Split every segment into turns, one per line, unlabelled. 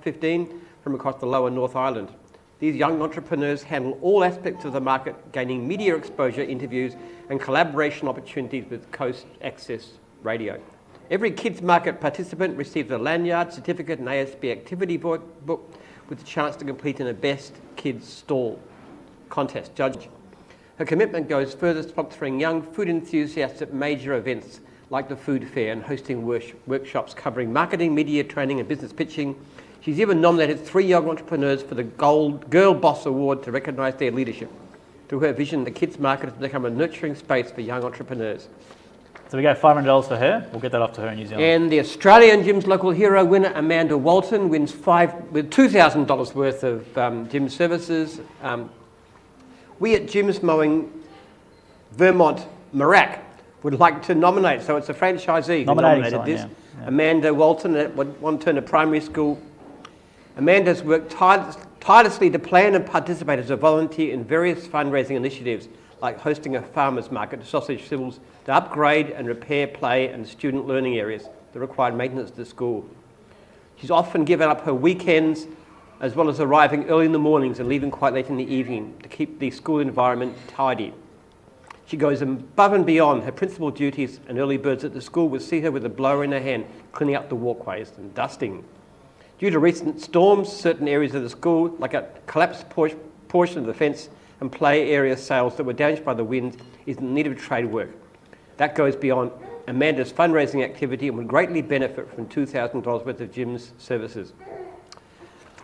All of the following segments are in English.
15 from across the lower North Island. These young entrepreneurs handle all aspects of the market, gaining media exposure, interviews and collaboration opportunities with Coast Access Radio. Every Kids Market participant receives a lanyard, certificate and ASB activity book with the chance to compete in a Best Kids Stall contest judge. Her commitment goes further, sponsoring young food enthusiasts at major events like the Food Fair and hosting workshops covering marketing, media training and business pitching. She's even nominated 3 young entrepreneurs for the Gold Girl Boss Award to recognise their leadership. Through her vision, the Kids Market has become a nurturing space for young entrepreneurs.
So we go $500 for her. We'll get that off to her in New Zealand.
And the Australian Jim's Local Hero winner, Amanda Walton, wins $2,000 worth of gym services. We at Jim's Mowing, Vermont, Marac, would like to nominate, so it's a franchisee who nominated this. Yeah. Amanda Walton at One Turner Primary School. Amanda's worked tirelessly to plan and participate as a volunteer in various fundraising initiatives, like hosting a farmers market to sausage sizzles to upgrade and repair play and student learning areas that required maintenance to school. She's often given up her weekends, as well as arriving early in the mornings and leaving quite late in the evening to keep the school environment tidy. She goes above and beyond her principal duties, and early birds at the school will see her with a blower in her hand, cleaning up the walkways and dusting. Due to recent storms, certain areas of the school, like a collapsed portion of the fence and play area sails that were damaged by the wind, is in need of trade work. That goes beyond Amanda's fundraising activity and would greatly benefit from $2,000 worth of Jim's services.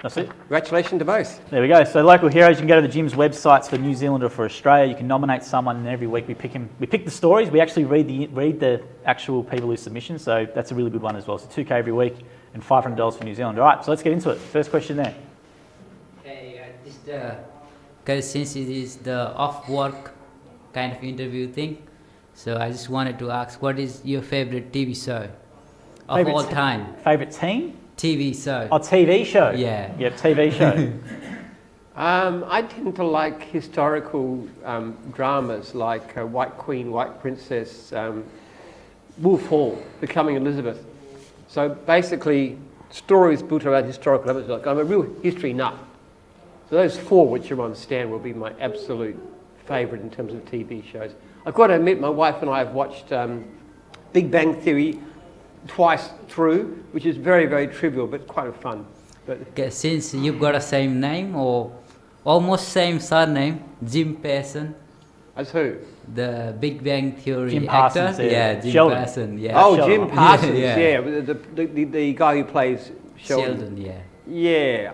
That's it.
Congratulations to both.
There we go. So local heroes, you can go to the Jim's websites for New Zealand or for Australia. You can nominate someone, and every week we pick the stories. We actually read the actual people who submission, so that's a really good one as well. So $2,000 every week and $500 for New Zealand. All right, so let's get into it. First question there.
Okay, because since it is the off-work kind of interview thing, so I just wanted to ask, what is your favorite TV show of all time?
Favorite team?
TV show.
Oh, TV show.
Yeah.
Yep, TV show.
I tend to like historical dramas like White Queen, White Princess, Wolf Hall, Becoming Elizabeth. So basically, stories built around historical events. Like, I'm a real history nut. So those 4 which are on stand will be my absolute favourite in terms of TV shows. I've got to admit, my wife and I have watched Big Bang Theory twice through, which is very, very trivial, but quite fun. But
okay, since you've got a same name or almost same surname, Jim Penman.
As who?
The Big Bang Theory
Jim
actor.
Parsons,
Yeah, Jim
Sheldon.
Penman. Yeah.
Oh,
Sheldon.
Jim Parsons,
Yeah.
the guy who plays Sheldon.
Sheldon, yeah.
Yeah,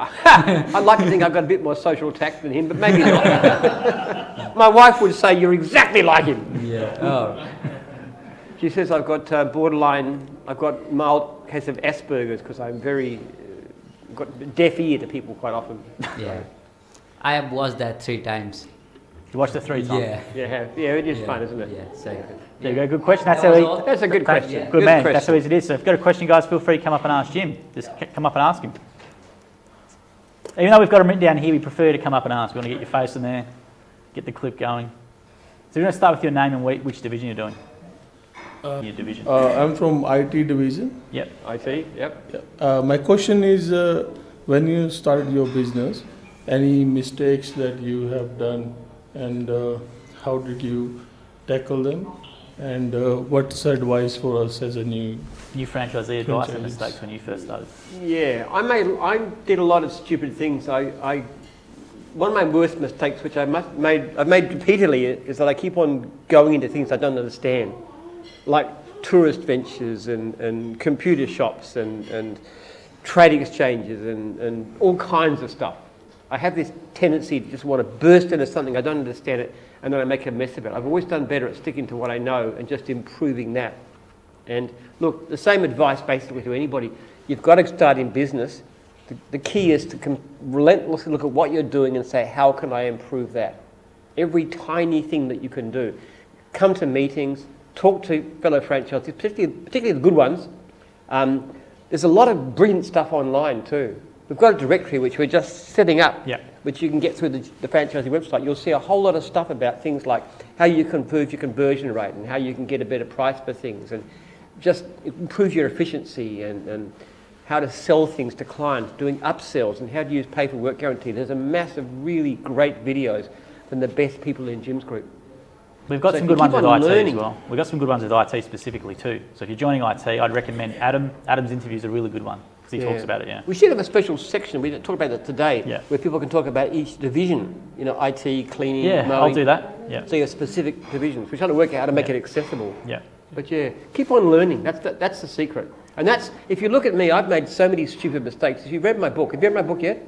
I'd like to think I've got a bit more social tact than him, but maybe not. My wife would say you're exactly like him.
Yeah. Oh.
She says I've got borderline, I've got mild case of Asperger's because I'm got deaf ear to people quite often.
Yeah. I have watched that 3 times.
You watched it 3 times?
Yeah.
Yeah, it is fun, isn't it?
Yeah, so
There you go, good question. That's
That's a good question.
Yeah.
Good man, that's how easy it is. So if you've got a question, guys, feel free to come up and ask Jim. Just come up and ask him. Even though we've got them written down here, we prefer to come up and ask. We want to get your face in there, get the clip going. So we're going to start with your name and which division you're doing. Your division.
I'm from IT division.
Yep.
IT, yep.
My question is, when you started your business, any mistakes that you have done, and how did you tackle them? And what's advice for us as a new
franchisee advice and mistakes when you first started?
Yeah, I did a lot of stupid things. One of my worst mistakes, which I've made repeatedly, is that I keep on going into things I don't understand, like tourist ventures and computer shops and trading exchanges and all kinds of stuff. I have this tendency to just want to burst into something, I don't understand it, and then I make a mess of it. I've always done better at sticking to what I know and just improving that. And look, the same advice basically to anybody. You've got to start in business. The key is to relentlessly look at what you're doing and say, how can I improve that? Every tiny thing that you can do. Come to meetings, talk to fellow franchisees, particularly the good ones. There's a lot of brilliant stuff online too. We've got a directory which we're just setting up, which you can get through the franchisee website. You'll see a whole lot of stuff about things like how you can improve your conversion rate and how you can get a better price for things and just improve your efficiency and how to sell things to clients, doing upsells, and how to use pay for work guarantee. There's a mass of really great videos from the best people in Jim's group.
We've got
So
some
if you
good ones
keep
with
on
IT
learning-
as well. We've got some good ones with IT specifically too. So if you're joining IT, I'd recommend Adam. Adam's interview is a really good one because he talks about it, yeah.
We should have a special section, we didn't talk about that today,
Yeah.
where people can talk about each division, you know, IT, cleaning,
Yeah,
mowing.
I'll do that, yeah.
So you have specific divisions. We're trying to work out how to make
Yeah.
it accessible.
Yeah.
But yeah, keep on learning. That's the secret. And that's, if you look at me, I've made so many stupid mistakes. If you've read my book, have you read my book yet?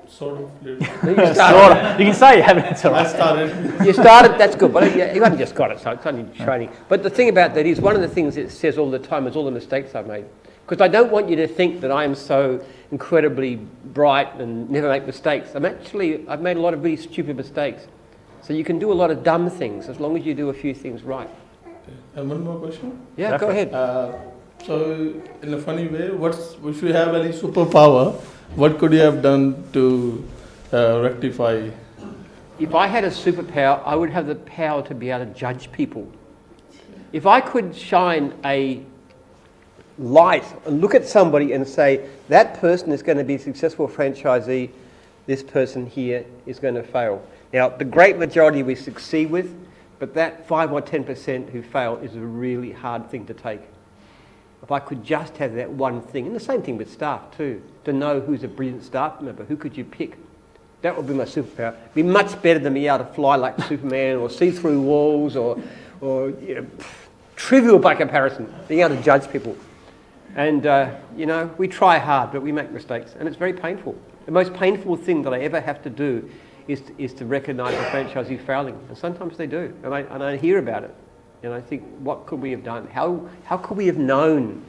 Sort of. Little.
You started,
Sort of. You can say you haven't, it's all
I
right.
started.
you started, that's good, but you haven't just got it, so it's only training. But the thing about that is, one of the things it says all the time is all the mistakes I've made. Because I don't want you to think that I am so incredibly bright and never make mistakes. I've made a lot of really stupid mistakes. So you can do a lot of dumb things as long as you do a few things right.
And one more question.
Yeah, go ahead.
So, in a funny way, if you have any superpower, what could you have done to rectify?
If I had a superpower, I would have the power to be able to judge people. If I could shine a light and look at somebody and say, that person is going to be a successful franchisee, this person here is going to fail. Now, the great majority we succeed with, but that 5 or 10% who fail is a really hard thing to take. If I could just have that one thing, and the same thing with staff too, to know who's a brilliant staff member, who could you pick? That would be my superpower. It'd be much better than me able to fly like Superman or see through walls or you know, trivial by comparison, being able to judge people. And, you know, we try hard, but we make mistakes, and it's very painful. The most painful thing that I ever have to do is to recognise a franchisee failing, and sometimes they do, and I hear about it. And I think, what could we have done? How could we have known?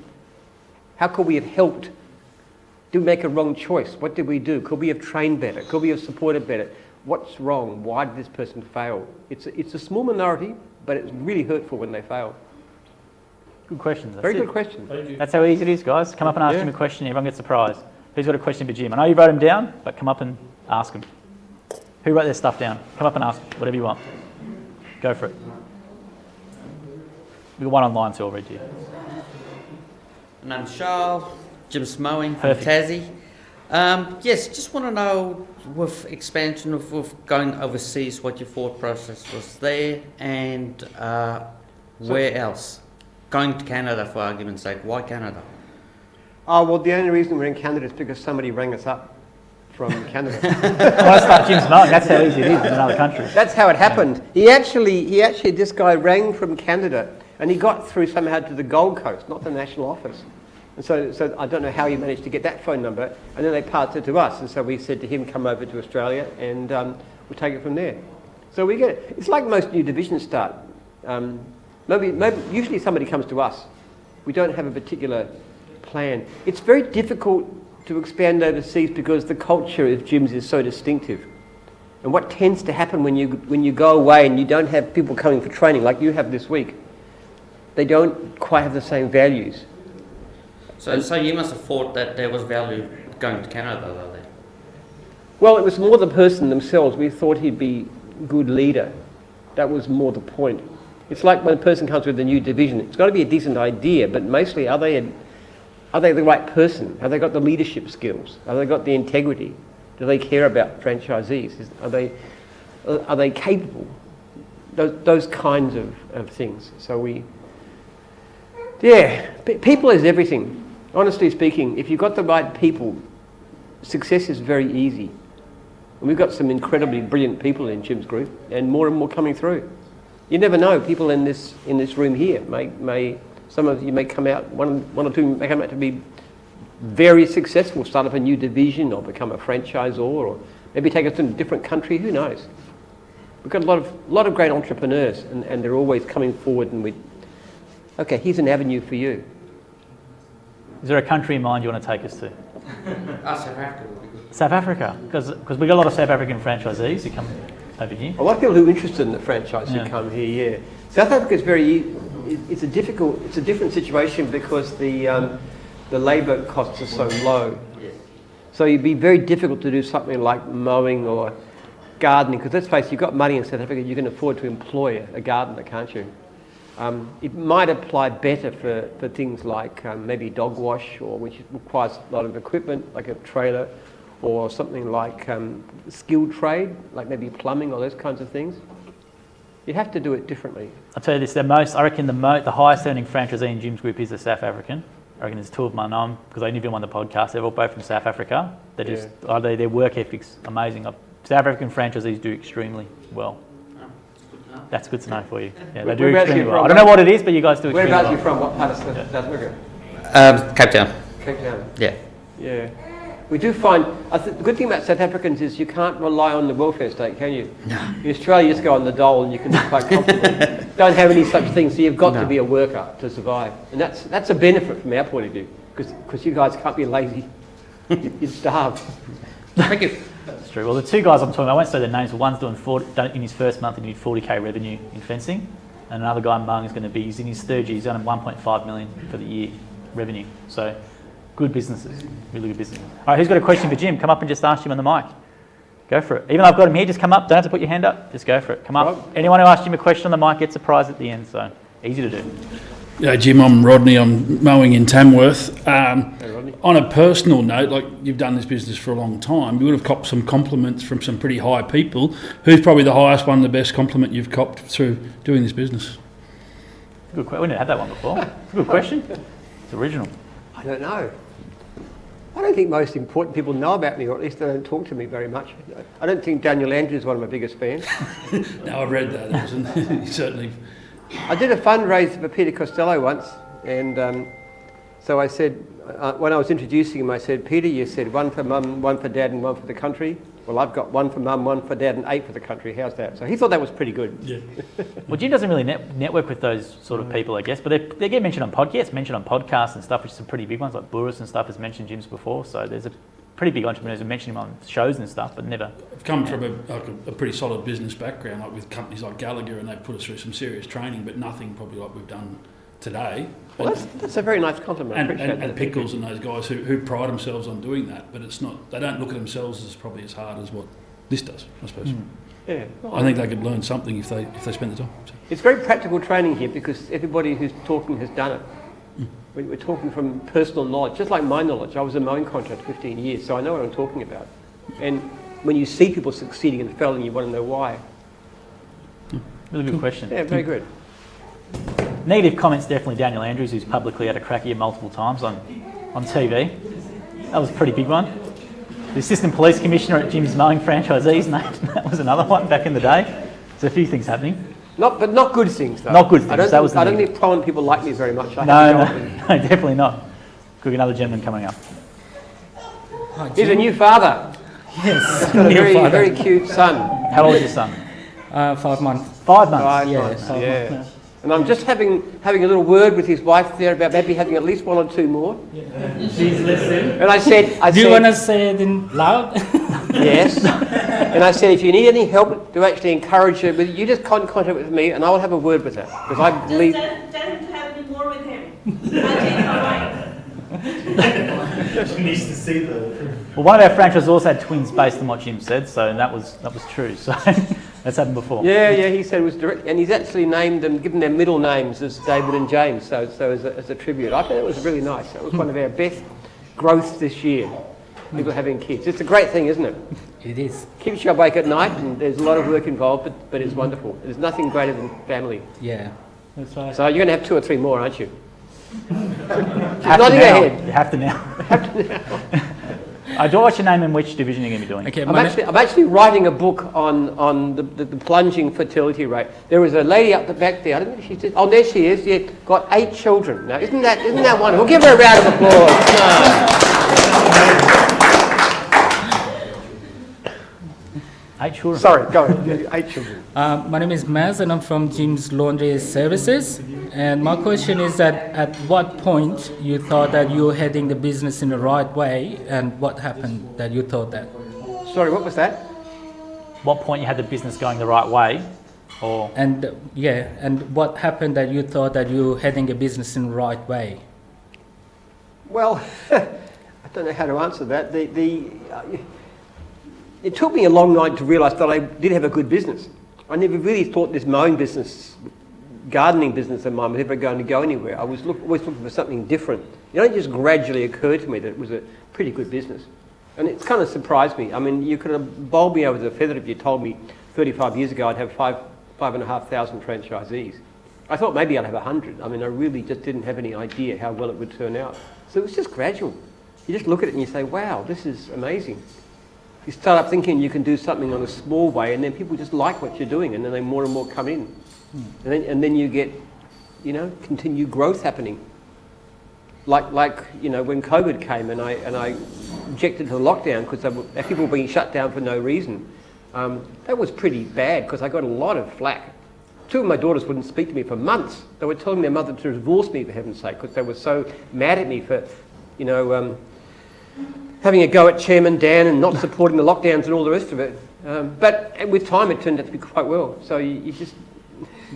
How could we have helped? Did we make a wrong choice? What did we do? Could we have trained better? Could we have supported better? What's wrong? Why did this person fail? It's a small minority, but it's really hurtful when they fail.
Good questions.
Very good question.
Thank you.
That's how easy it is, guys. Come up and ask
Yeah.
him a question, everyone gets a prize. Who's got a question for Jim? I know you wrote them down, but come up and ask them. Who wrote their stuff down? Come up and ask whatever you want. Go for it. We've got one online, so I'll read to you.
My name's Charles, Jim's Mowing from
Perfect.
Tassie. Yes, just want to know, with expansion of going overseas, what your thought process was there, and where else? Going to Canada, for argument's sake. Why Canada?
Oh, well, the only reason we're in Canada is because somebody rang us up from Canada.
Well, let's start Jim's mowing. That's how easy it is in another country.
That's how it happened. He actually, this guy rang from Canada, and he got through somehow to the Gold Coast, not the national office. And so I don't know how he managed to get that phone number, and then they passed it to us, and so we said to him, come over to Australia, and we'll take it from there. So we get it. It's like most new divisions start. Usually somebody comes to us. We don't have a particular plan. It's very difficult to expand overseas because the culture of gyms is so distinctive. And what tends to happen when you go away and you don't have people coming for training like you have this week, they don't quite have the same values.
So you must have thought that there was value going to Canada, though, then?
Well, it was more the person themselves. We thought he'd be a good leader. That was more the point. It's like when a person comes with a new division, it's got to be a decent idea, but mostly are they the right person? Have they got the leadership skills? Have they got the integrity? Do they care about franchisees? Are they capable? Those kinds of things. So people is everything. Honestly speaking, if you've got the right people, success is very easy. And we've got some incredibly brilliant people in Jim's group, and more coming through. You never know. People in this room here may some of you may come out, one or two may come out to be very successful, start up a new division or become a franchisor, or maybe take us to a different country. Who knows? We've got a lot of great entrepreneurs, and they're always coming forward. And okay, here's an avenue for you.
Is there a country in mind you want to take us to?
South Africa would be good.
South Africa, because we've got a lot of South African franchisees who come over here.
A lot of people who are interested in the franchise
Yeah.
who come here. Yeah, South Africa is it's a different situation because the labour costs are so low.
Yes.
So it'd be very difficult to do something like mowing or gardening, because let's face it, you've got money in South Africa, you can afford to employ a gardener, can't you? It might apply better for things like maybe dog wash, or which requires a lot of equipment, like a trailer, or something like skilled trade, like maybe plumbing or those kinds of things. You have to do it differently.
I'll tell you this, I reckon the highest earning franchisee in Jim's group is a South African. I reckon there's two of them I know 'em, because I interviewed them on the podcast. They're all both from South Africa. They're just, their work ethic's amazing. South African franchisees do extremely well. That's good to know for you. Yeah, they do extremely well. I don't know what it is, but you guys do extremely well.
Whereabouts are you from? What part of South Africa?
Cape Town.
Cape Town.
Yeah.
Yeah. We do find, the good thing about South Africans is you can't rely on the welfare state, can you?
No.
In Australia, you just go on the dole and you can be quite comfortable. Don't have any such things, so you've got to be a worker to survive. And that's a benefit from our point of view, because you guys can't be lazy. You'd starve.
Thank you.
That's true. Well, the two guys I'm talking about, I won't say their names, but one's doing in his first month, he did 40k revenue in fencing, and another guy, Mowing, is going to be, he's in his third year, he's earning 1.5 million for the year revenue. So, good businesses, really good businesses. All right, who's got a question for Jim? Come up and just ask Jim on the mic. Go for it. Even though I've got him here, just come up. Don't have to put your hand up. Just go for it. Come up.
Rob.
Anyone who asks Jim a question on the mic gets a prize at the end, so easy to do.
Yeah, Jim, I'm Rodney. I'm mowing in Tamworth.
Hey, Rodney.
On a personal note, like you've done this business for a long time, you would have copped some compliments from some pretty high people. Who's probably the highest one, the best compliment you've copped through doing this business?
Good question. We didn't have that one before. It's a good question. It's original.
I don't know. I don't think most important people know about me, or at least they don't talk to me very much. I don't think Daniel Andrews is one of my biggest fans.
No, I've read that. It wasn't, certainly.
I did a fundraiser for Peter Costello once, and so I said, when I was introducing him, I said, Peter, you said one for mum, one for dad, and one for the country. Well, I've got one for mum, one for dad, and 8 for the country. How's that? So he thought that was pretty good.
Yeah.
Well, Jim doesn't really network with those sort of people, I guess, but they get mentioned on podcasts and stuff, which are some pretty big ones, like Boris and stuff has mentioned Jim's before. So there's a pretty big entrepreneurs who mention him on shows and stuff, but never.
I've come from a pretty solid business background, like with companies like Gallagher, and they've put us through some serious training, but nothing probably like we've done today.
Well, that's a very nice compliment. I appreciate that.
And Pickles and those guys who pride themselves on doing that, but it's not. They don't look at themselves as probably as hard as what this does, I suppose.
Yeah.
I think they could learn something if they spend the time. So.
It's very practical training here because everybody who's talking has done it. We're talking from personal knowledge, just like my knowledge. I was a mowing contractor 15 years, so I know what I'm talking about. And when you see people succeeding and failing, you want to know why.
Really good question.
Yeah, very good.
Negative comments, definitely Daniel Andrews, who's publicly had a crack at you multiple times on TV. That was a pretty big one. The Assistant Police Commissioner at Jim's Mowing franchisees, that was another one back in the day. There's a few things happening.
But not good things, though.
Not good things.
I don't think prominent people like me very much.
No, definitely not. Could be another gentleman coming up.
He's a new father.
Yes.
He's got a very cute son.
How old is your son?
5 months.
5 months.
5
Yeah,
months,
5
yeah.
months.
And I'm just having a little word with his wife there about maybe having at least 1 or 2 more.
She's listening.
And I said,
Do you want to say it in loud?
yes. And I said, if you need any help to actually encourage her, you just contact with me and I will have a word with her. Because I believe...
Just have me more with him. I'll change my mind.
She needs to see the...
Well, one of our franchises also had twins based on what Jim said, so that was true. So that's happened before.
Yeah, he said it was direct. And he's actually named them, given their middle names as David and James, so as a tribute. I think it was really nice. That was one of our best growths this year, people having kids. It's a great thing, isn't it?
It is.
Keeps you awake at night, and there's a lot of work involved, but it's wonderful. There's nothing greater than family.
Yeah. That's right.
So you're going to have 2 or 3 more, aren't you?
Have
nodding
to
her
now.
head.
You have to now. What's your name and which division you're going to be doing?
Okay,
I'm actually writing a book on the plunging fertility rate. There was a lady up the back there. I don't know if she did. Oh, there she is. Yeah, got 8 children. Now, isn't that wonderful? Give her a round of applause.
8 children.
Sorry, go ahead. 8 children.
My name is Maz and I'm from Jim's Laundry Services. And my question is that at what point you thought that you were heading the business in the right way, and what happened that you thought that?
Sorry, what was that?
What point you had the business going the right way, or?
And what happened that you thought that you were heading a business in the right way?
Well, I don't know how to answer that. It took me a long night to realise that I did have a good business. I never really thought this mowing business gardening business of mine was ever going to go anywhere, I was always looking for something different. It only just gradually occurred to me that it was a pretty good business. And it's kind of surprised me. I mean, you could have bowled me over the feather if you told me 35 years ago I'd have 5,500 franchisees. I thought maybe I'd have 100. I mean, I really just didn't have any idea how well it would turn out. So it was just gradual. You just look at it and you say, wow, this is amazing. You start up thinking you can do something on a small way, and then people just like what you're doing, and then they more and more come in. And then you get, you know, continued growth happening. Like you know, when COVID came and I objected to the lockdown because people were being shut down for no reason. That was pretty bad because I got a lot of flack. 2 of my daughters wouldn't speak to me for months. They were telling their mother to divorce me, for heaven's sake, because they were so mad at me for, you know, having a go at Chairman Dan and not supporting the lockdowns and all the rest of it. But with time, it turned out to be quite well. So you just...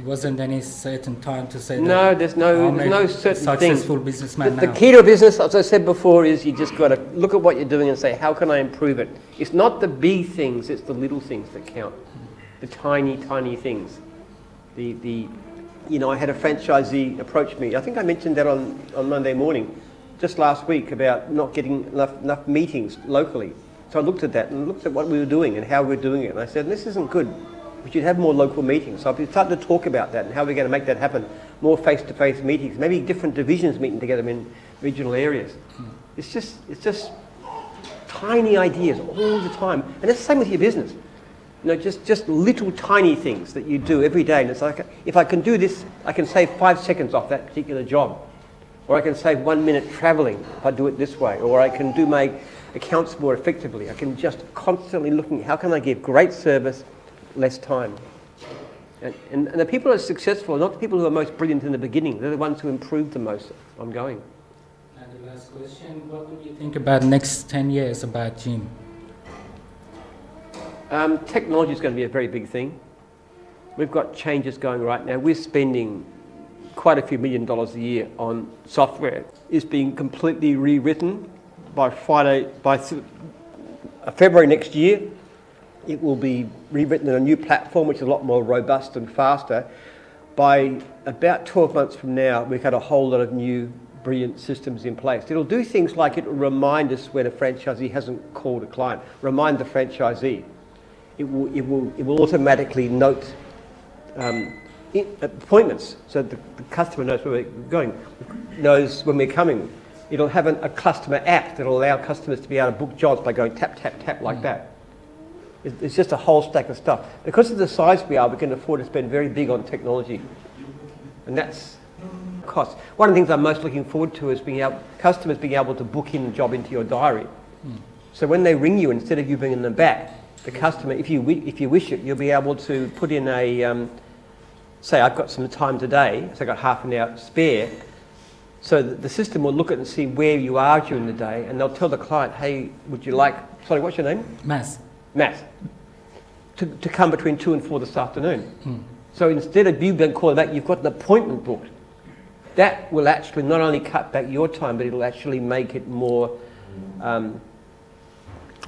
Wasn't any certain time to say
no,
that?
there's no certain thing.
Successful businessman
The
now.
key to a business, as I said before, is you just got to look at what you're doing and say, how can I improve it? It's not the big things, it's the little things that count. The tiny, tiny things. You know, I had a franchisee approach me. I think I mentioned that on Monday morning, just last week, about not getting enough meetings locally. So I looked at that and looked at what we were doing and how we were doing it. And I said, this isn't good. We should have more local meetings. So I've started to talk about that and how we're going to make that happen. More face-to-face meetings, maybe different divisions meeting together in regional areas. It's just tiny ideas all the time. And it's the same with your business. You know, just little tiny things that you do every day. And it's like, if I can do this, I can save 5 seconds off that particular job. Or I can save 1 minute traveling if I do it this way. Or I can do my accounts more effectively. I can just constantly looking, how can I give great service, less time? And the people who are successful are not the people who are most brilliant in the beginning. They're the ones who improve the most ongoing.
And the last question, what would you think about next 10 years about Jim?
Technology is going to be a very big thing. We've got changes going right now. We're spending quite a few $1 million a year on software. It's being completely rewritten by February next year. It will be rewritten in a new platform which is a lot more robust and faster. By about 12 months from now, we've got a whole lot of new brilliant systems in place. It'll do things like it will remind us when a franchisee hasn't called a client, remind the franchisee. It will automatically note appointments, so the customer knows where we're going, knows when we're coming. It'll have a customer app that will allow customers to be able to book jobs by going tap, tap, tap like that. It's just a whole stack of stuff. Because of the size we are, we can afford to spend very big on technology. And that's cost. One of the things I'm most looking forward to is customers being able to book in a job into your diary. So when they ring you, instead of you bringing them back, the customer, if you wish it, you'll be able to put in say I've got some time today, so I've got half an hour spare, so that the system will look at and see where you are during the day, and they'll tell the client, hey, would you like, sorry, what's your name?
Mass.
To come between 2 and 4 this afternoon. So instead of you being called back, you've got an appointment booked. That will actually not only cut back your time, but it'll actually make it more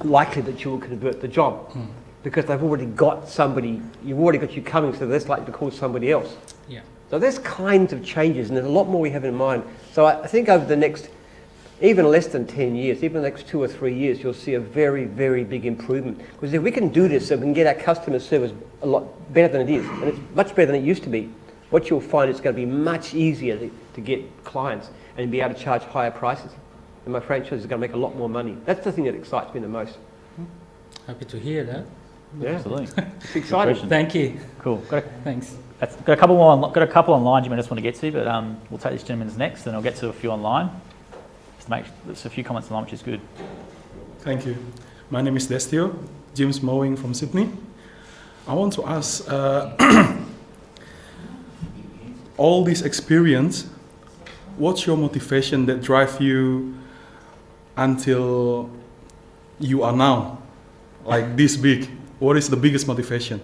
likely that you will convert the job. Because they've already got somebody, you've already got you coming, so they're less likely to call somebody else.
Yeah.
So there's kinds of changes, and there's a lot more we have in mind. So I think over the next, even less than 10 years, even the next 2 or 3 years, you'll see a very, very big improvement. Because if we can do this, so we can get our customer service a lot better than it is, and it's much better than it used to be, what you'll find is going to be much easier to get clients and be able to charge higher prices. And my franchise is going to make a lot more money. That's the thing that excites me the most.
Happy to hear that.
Yeah,
Absolutely.
it's exciting.
Thank you.
Cool.
Thanks.
Got a couple online, Jim, I just want to get to, but we'll take this gentleman's next, and I'll get to a few online. Just to make there's a few comments online, which is good.
Thank you. My name is Destio, Jim's Mowing from Sydney. I want to ask, all this experience, what's your motivation that drive you until you are now, like this big? What is the biggest motivation?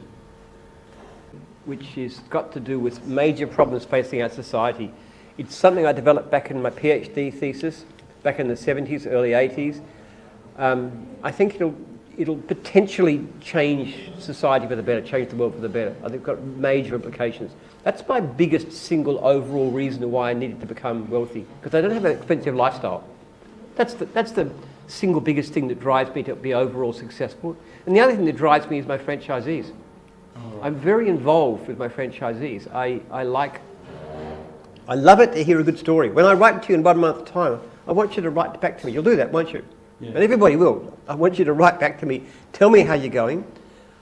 Which has got to do with major problems facing our society. It's something I developed back in my PhD thesis, back in the 70s, early 80s. I think it'll potentially change society for the better, change the world for the better. I think it's got major implications. That's my biggest single overall reason why I needed to become wealthy, because I don't have an expensive lifestyle. That's the single biggest thing that drives me to be overall successful. And the other thing that drives me is my franchisees. I'm very involved with my franchisees. I love it to hear a good story. When I write to you in 1 month's time, I want you to write back to me. You'll do that, won't you?
Yeah.
And everybody will. I want you to write back to me. Tell me how you're going.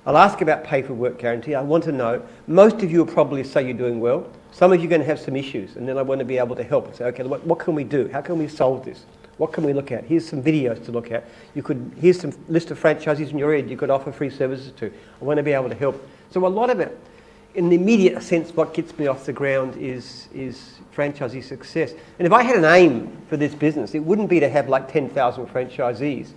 I'll ask about pay for work guarantee. I want to know. Most of you will probably say you're doing well. Some of you are going to have some issues, and then I want to be able to help and say, okay, what can we do? How can we solve this? What can we look at? Here's some videos to look at. Here's some list of franchisees in your area you could offer free services to. I want to be able to help. So a lot of it, in the immediate sense, what gets me off the ground is franchisee success. And if I had an aim for this business, it wouldn't be to have like 10,000 franchisees.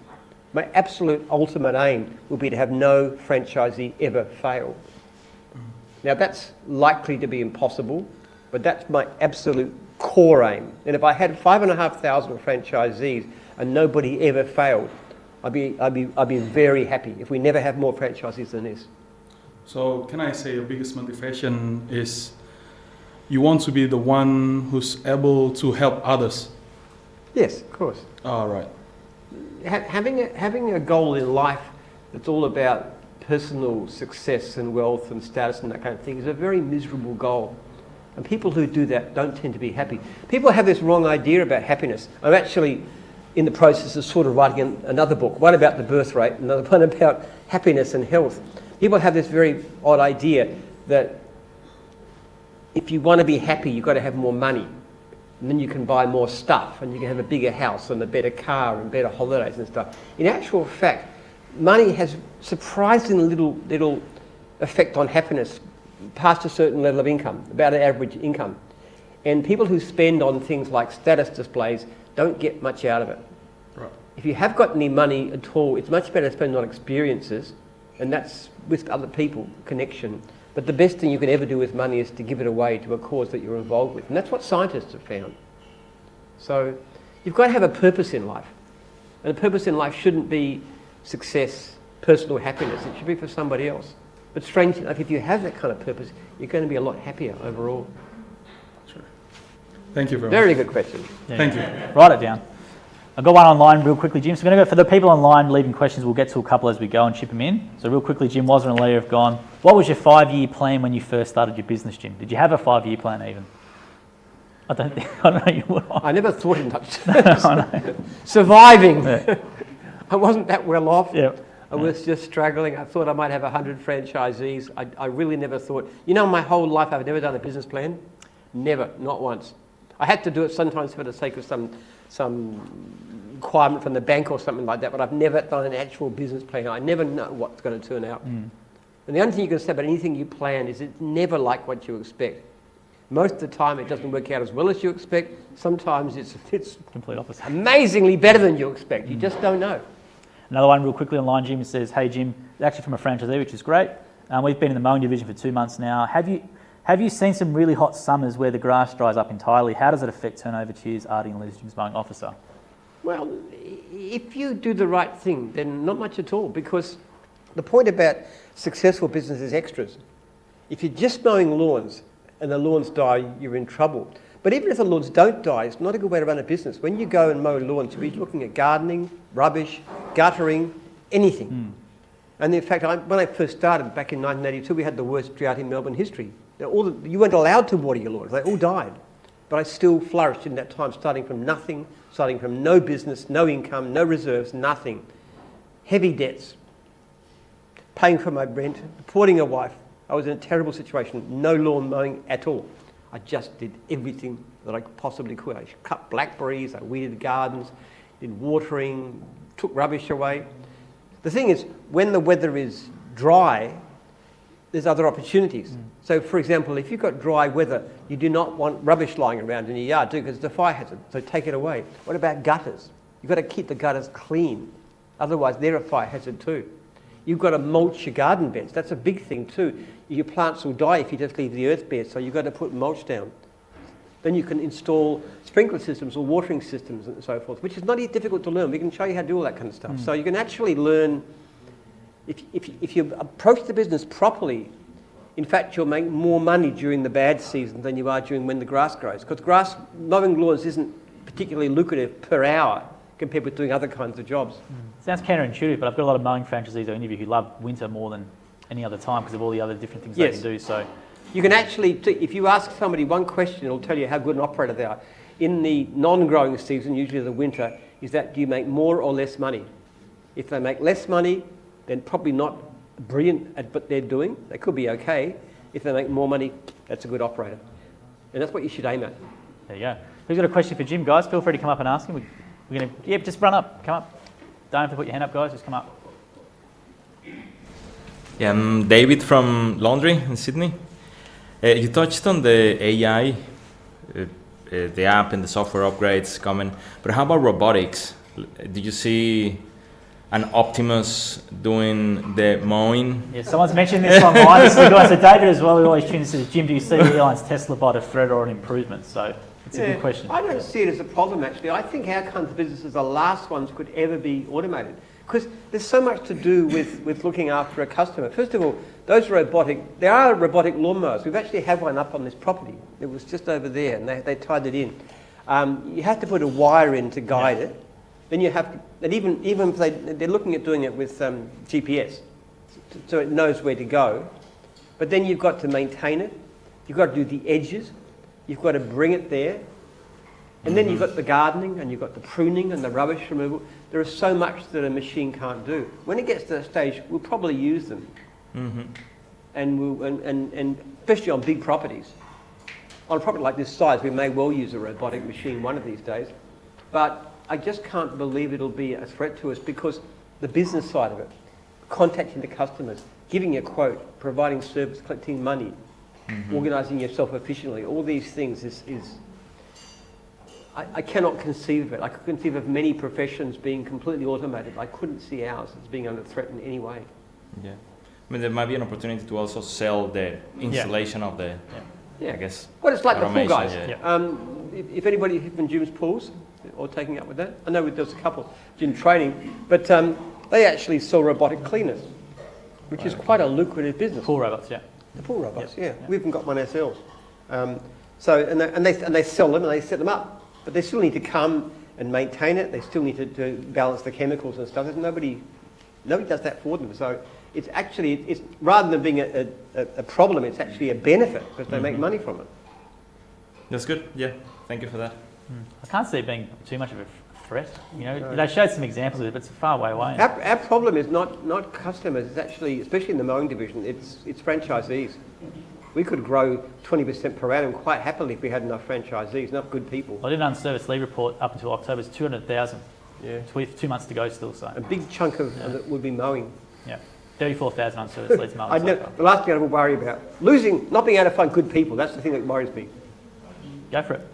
My absolute ultimate aim would be to have no franchisee ever fail. Now that's likely to be impossible, but that's my absolute core aim. And if I had 5,500 franchisees and nobody ever failed, I'd be very happy if we never have more franchisees than this.
So can I say your biggest motivation is you want to be the one who's able to help others?
Yes, of course.
All right.
Having a goal in life that's all about personal success and wealth and status and that kind of thing is a very miserable goal. And people who do that don't tend to be happy. People have this wrong idea about happiness. I'm actually in the process of sort of writing another book, one about the birth rate, another one about happiness and health. People have this very odd idea that if you want to be happy, you've got to have more money. And then you can buy more stuff and you can have a bigger house and a better car and better holidays and stuff. In actual fact, money has surprisingly little effect on happiness past a certain level of income, about an average income. And people who spend on things like status displays don't get much out of it.
Right.
If you have got any money at all, it's much better to spend on experiences, and that's with other people, connection. But the best thing you can ever do with money is to give it away to a cause that you're involved with. And that's what scientists have found. So you've got to have a purpose in life. And the purpose in life shouldn't be success, personal happiness. It should be for somebody else. But strangely enough, if you have that kind of purpose, you're going to be a lot happier overall.
Sure. Thank you very much.
Very good question.
Yeah.
Thank you.
Write it down. I've got one online real quickly, Jim. So we're going to go for the people online leaving questions. We'll get to a couple as we go and chip them in. So real quickly, Jim, Wazza and Leah have gone. What was your 5-year plan when you first started your business, Jim? Did you have a 5-year plan even? I don't know you would.
I never thought in such terms. Surviving.
Yeah.
I wasn't that well off.
Yeah.
I was just struggling. I thought I might have 100 franchisees. I really never thought. You know, my whole life I've never done a business plan. Never, not once. I had to do it sometimes for the sake of some requirement from the bank or something like that, but I've never done an actual business plan. I never know what's going to turn out. And the only thing you can say about anything you plan is it's never like what you expect. Most of the time it doesn't work out as well as you expect. Sometimes it's
Complete opposite.
amazingly better than you expect. You just don't know.
Another one real quickly online, Jim, says, hey Jim, actually from a franchisee, which is great. We've been in the Mowing division for 2 months now. Have you seen some really hot summers where the grass dries up entirely? How does it affect turnover? Cheers, Artie and Liz, Jim's Mowing officer.
Well, if you do the right thing, then not much at all, because the point about successful business is extras. If you're just mowing lawns and the lawns die, you're in trouble. But even if the lawns don't die, it's not a good way to run a business. When you go and mow lawns, you'll be looking at gardening, rubbish, guttering, anything. And in fact, when I first started back in 1982, we had the worst drought in Melbourne history. Now, you weren't allowed to water your lawns. They all died. But I still flourished in that time, starting from nothing, starting from no business, no income, no reserves, nothing. Heavy debts, paying for my rent, supporting a wife. I was in a terrible situation, no lawn mowing at all. I just did everything that I possibly could. I cut blackberries, I weeded gardens, did watering, took rubbish away. The thing is, when the weather is dry, there's other opportunities. So, for example, if you've got dry weather, you do not want rubbish lying around in your yard, do, because it's a fire hazard, so take it away. What about gutters? You've got to keep the gutters clean. Otherwise, they're a fire hazard too. You've got to mulch your garden beds. That's a big thing too. Your plants will die if you just leave the earth bare, so you've got to put mulch down. Then you can install sprinkler systems or watering systems and so forth, which is not difficult to learn. We can show you how to do all that kind of stuff. So you can actually learn If you approach the business properly, in fact, you'll make more money during the bad season than you are during when the grass grows. Because mowing lawns isn't particularly lucrative per hour compared with doing other kinds of jobs.
Sounds counterintuitive, but I've got a lot of mowing franchisees I interview who love winter more than any other time because of all the other different things they can do. So
you can actually, if you ask somebody one question, it'll tell you how good an operator they are. In the non-growing season, usually the winter, is that do you make more or less money? If they make less money, then probably not brilliant at what they're doing. They could be okay. If they make more money, that's a good operator. And that's what you should aim at.
there you go. Who's got a question for Jim, guys? Feel free to come up and ask him. We're going to, just run up, come up. Don't have to put your hand up, guys. Just come up.
Yeah, I'm David from Laundry in Sydney. You touched on the AI, the app and the software upgrades coming, but how about robotics? Did you see an Optimus doing the mowing?
Yeah, someone's mentioned this online. This is the guy, so David as well, who always tunes in, says, Jim, do you see Elon's Tesla bot a threat or an improvement? So it's a good question.
I don't see it as a problem, actually. I think our kinds of businesses are the last ones could ever be automated. Because there's so much to do with looking after a customer. First of all, there are robotic lawnmowers. We've actually had one up on this property. It was just over there, and they tied it in. You have to put a wire in to guide it. Then you have to, and even if they're looking at doing it with GPS, so it knows where to go. But then you've got to maintain it. You've got to do the edges. You've got to bring it there. And then you've got the gardening, and you've got the pruning and the rubbish removal. There is so much that a machine can't do. When it gets to that stage, we'll probably use them. And especially on big properties. On a property like this size, we may well use a robotic machine one of these days. But I just can't believe it'll be a threat to us because the business side of it, contacting the customers, giving a quote, providing service, collecting money, organising yourself efficiently, all these things I cannot conceive of it. I could conceive of many professions being completely automated. I couldn't see ours as being under threat in any way.
Yeah. I mean, there might be an opportunity to also sell the installation of the, I guess.
Well, it's like the pool guys.
Yeah.
If anybody from Jim's pools or taking up with that, I know there's a couple Jim training, but they actually sell robotic cleaners, which is quite a lucrative business.
Pool robots,
The pool robots, we haven't got one ourselves. And they sell them and they set them up, but they still need to come and maintain it. They still need to balance the chemicals and stuff. There's nobody does that for them. So it's actually rather than being a problem, it's actually a benefit because they make money from it.
That's good. Yeah, thank you for that.
I can't see it being too much of a threat. They showed some examples of it, but it's a far way away.
Our problem is not customers. It's actually, especially in the mowing division, it's franchisees. We could grow 20% per annum quite happily if we had enough franchisees, enough good people.
I did an unserviced lead report up until October. It's 200,000.
Yeah.
2 months to go still. So
a big chunk of it would be mowing.
Yeah, 34,000 unserviced leads mowing.
The last thing I would worry about not being able to find good people. That's the thing that worries me.
Go for it.